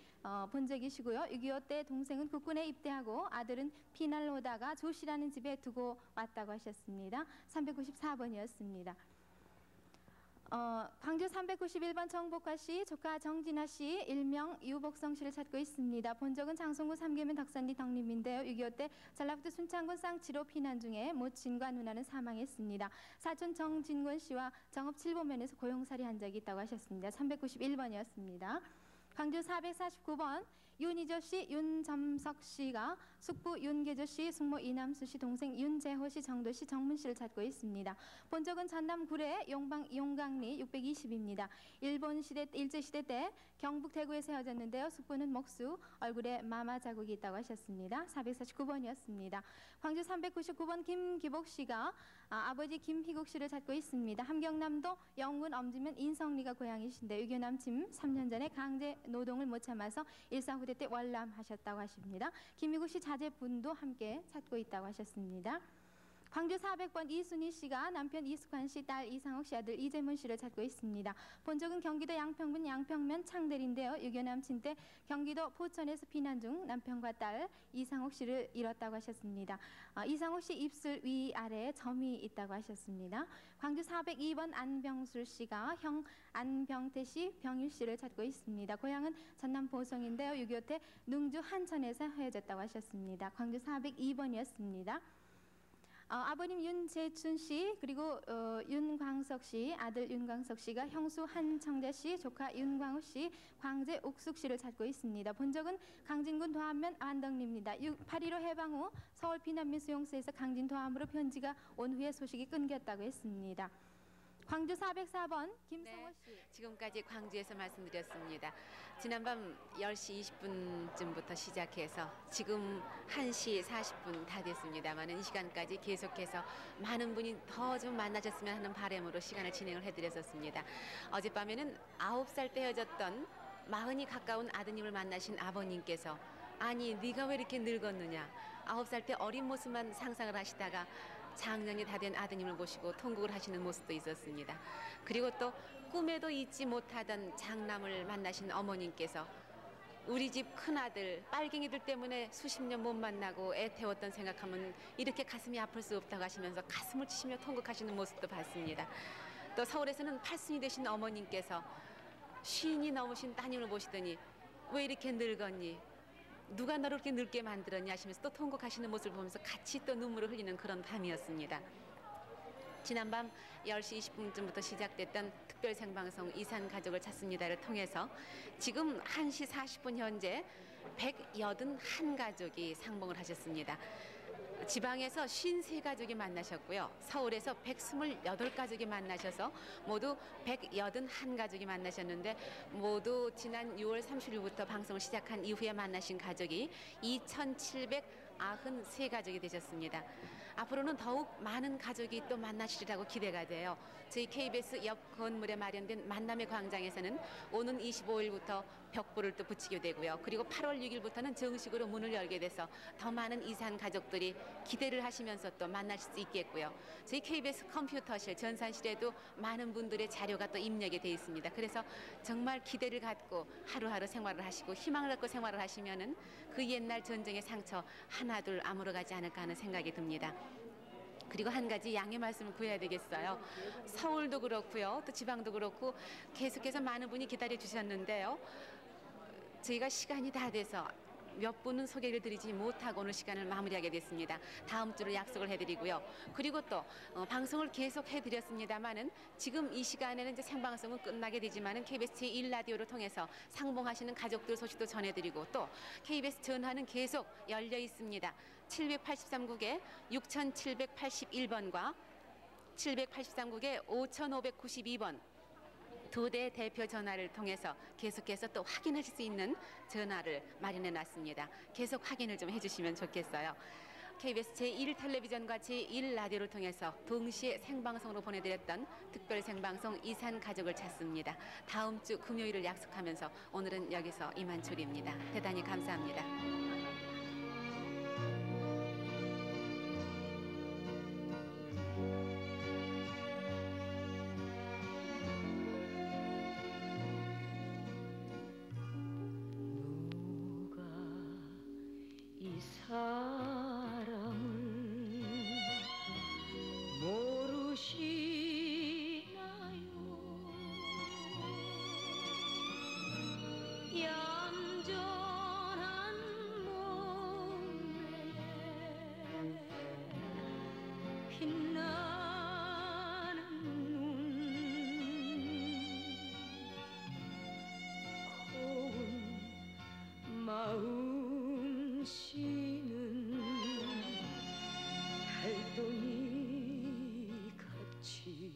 본적이시고요. 6.25 때 동생은 국군에 입대하고 아들은 피난을 오다가 조씨라는 집에 두고 왔다고 하셨습니다. 394번이었습니다. 광주 391번 정복화 씨, 조카 정진아 씨, 일명 유복성 씨를 찾고 있습니다. 본적은 장송구 삼계면 덕산리 덕림인데요. 6.25 때 전라북도 순창군 쌍치로 피난 중에 모친과 누나는 사망했습니다. 사촌 정진권 씨와 정읍 7보면에서 고용살이 한 적이 있다고 하셨습니다. 391번이었습니다. 광주 449번 윤희조 씨, 윤점석 씨가 숙부 윤계조 씨, 숙모 이남수 씨, 동생 윤재호 씨, 정도 씨, 정문 씨를 찾고 있습니다. 본적은 전남 구례 용강리 620입니다. 일제시대 때 경북 대구에 세워졌는데요. 숙부는 목수, 얼굴에 마마 자국이 있다고 하셨습니다. 449번이었습니다. 광주 399번 김기복 씨가 아버지 김희국 씨를 찾고 있습니다. 함경남도 영군 엄지면 인성리가 고향이신데 6.25 남침 3년 전에 강제 노동을 못 참아서 일사후대 때 월남하셨다고 하십니다. 김희국 씨 자제분도 함께 찾고 있다고 하셨습니다. 광주 400번 이순희 씨가 남편 이숙환 씨, 딸 이상옥 씨, 아들 이재문 씨를 찾고 있습니다. 본적은 경기도 양평군 양평면 창들인데요. 6.25 남친 때 경기도 포천에서 피난 중 남편과 딸 이상옥 씨를 잃었다고 하셨습니다. 이상옥 씨 입술 위아래에 점이 있다고 하셨습니다. 광주 402번 안병술 씨가 형 안병태 씨, 병일 씨를 찾고 있습니다. 고향은 전남 보성인데요. 6.25 때 능주 한천에서 헤어졌다고 하셨습니다. 광주 402번이었습니다. 아버님 윤재춘 씨, 그리고 윤광석 씨, 아들 윤광석 씨가 형수 한청자 씨, 조카 윤광우 씨, 광재 옥숙 씨를 찾고 있습니다. 본적은 강진군 도안면 안덕리입니다. 8.15 해방 후 서울 피난민 수용소에서 강진 도안으로 편지가 온 후에 소식이 끊겼다고 했습니다. 광주 404번 김성호 씨. 네, 지금까지 광주에서 말씀드렸습니다. 지난밤 10시 20분쯤부터 시작해서 지금 1시 40분 다 됐습니다만 이 시간까지 계속해서 많은 분이 더 좀 만나셨으면 하는 바람으로 시간을 진행을 해드렸었습니다. 어젯밤에는 9살 때 헤어졌던 40이 가까운 아드님을 만나신 아버님께서 아니 네가 왜 이렇게 늙었느냐, 9살 때 어린 모습만 상상을 하시다가 장년이 다 된 아드님을 모시고 통곡을 하시는 모습도 있었습니다. 그리고 또 꿈에도 잊지 못하던 장남을 만나신 어머님께서 우리 집 큰아들 빨갱이들 때문에 수십 년 못 만나고 애 태웠던 생각하면 이렇게 가슴이 아플 수 없다고 하시면서 가슴을 치시며 통곡하시는 모습도 봤습니다. 또 서울에서는 팔순이 되신 어머님께서 쉰이 넘으신 따님을 보시더니 왜 이렇게 늙었니? 누가 너를 이렇게 늙게 만들었냐 하시면서 또 통곡하시는 모습을 보면서 같이 또 눈물을 흘리는 그런 밤이었습니다. 지난밤 10시 20분쯤부터 시작됐던 특별 생방송 이산 가족을 찾습니다를 통해서 지금 1시 40분 현재 181가족이 상봉을 하셨습니다. 지방에서 53가족이 만나셨고요. 서울에서 128가족이 만나셔서 모두 181가족이 만나셨는데 모두 지난 6월 30일부터 방송을 시작한 이후에 만나신 가족이 2,793가족이 되셨습니다. 앞으로는 더욱 많은 가족이 또 만나시리라고 기대가 돼요. 저희 KBS 옆 건물에 마련된 만남의 광장에서는 오는 25일부터 벽보를 또 붙이게 되고요. 그리고 8월 6일부터는 정식으로 문을 열게 돼서 더 많은 이산 가족들이 기대를 하시면서 또 만나실 수 있겠고요. 저희 KBS 컴퓨터실, 전산실에도 많은 분들의 자료가 또 입력이 돼 있습니다. 그래서 정말 기대를 갖고 하루하루 생활을 하시고 희망을 갖고 생활을 하시면은 그 옛날 전쟁의 상처 하나둘 아물어가지 않을까 하는 생각이 듭니다. 그리고 한 가지 양해 말씀을 구해야 되겠어요. 서울도 그렇고요. 또 지방도 그렇고 계속해서 많은 분이 기다려 주셨는데요. 저희가 시간이 다 돼서 몇 분은 소개를 드리지 못하고 오늘 시간을 마무리하게 됐습니다. 다음 주로 약속을 해드리고요. 그리고 또 방송을 계속 해드렸습니다만은 지금 이 시간에는 이제 생방송은 끝나게 되지만은 KBS 제1라디오를 통해서 상봉하시는 가족들 소식도 전해드리고 또 KBS 전화는 계속 열려 있습니다. 783국에 6781번과 783국에 5592번 두 대 대표 전화를 통해서 계속해서 또 확인하실 수 있는 전화를 마련해 놨습니다. 계속 확인을 좀 해주시면 좋겠어요. KBS 제1텔레비전과 제1라디오를 통해서 동시에 생방송으로 보내드렸던 특별 생방송 이산 가족을 찾습니다. 다음 주 금요일을 약속하면서 오늘은 여기서 이만 줄입니다. 대단히 감사합니다. 사람을 모르시나요? 얌전한 몸에 빛나는 눈, 고운 마음 쉬는 달동이 같이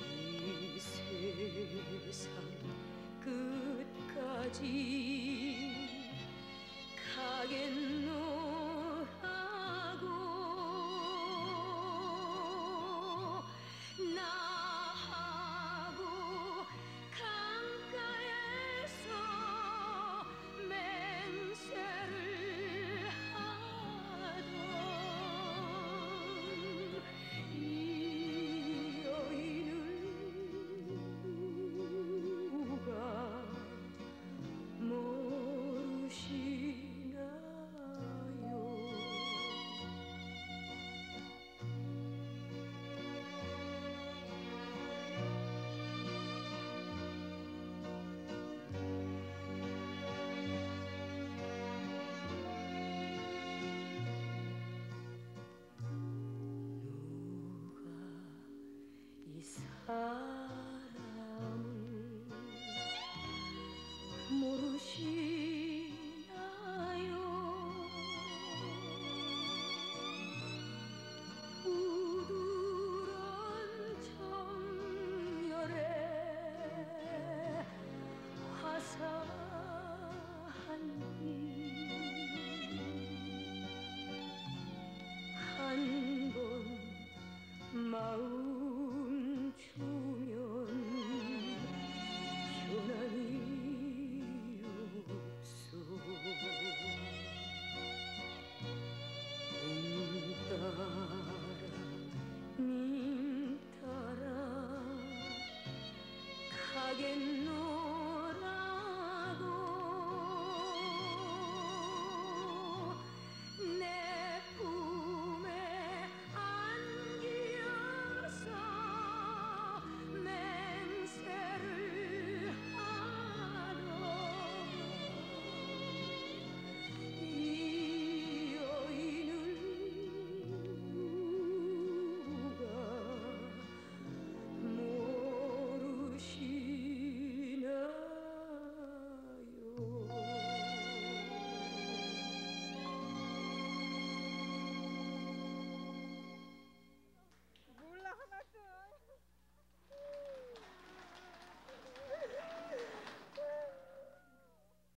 이 세상 끝까지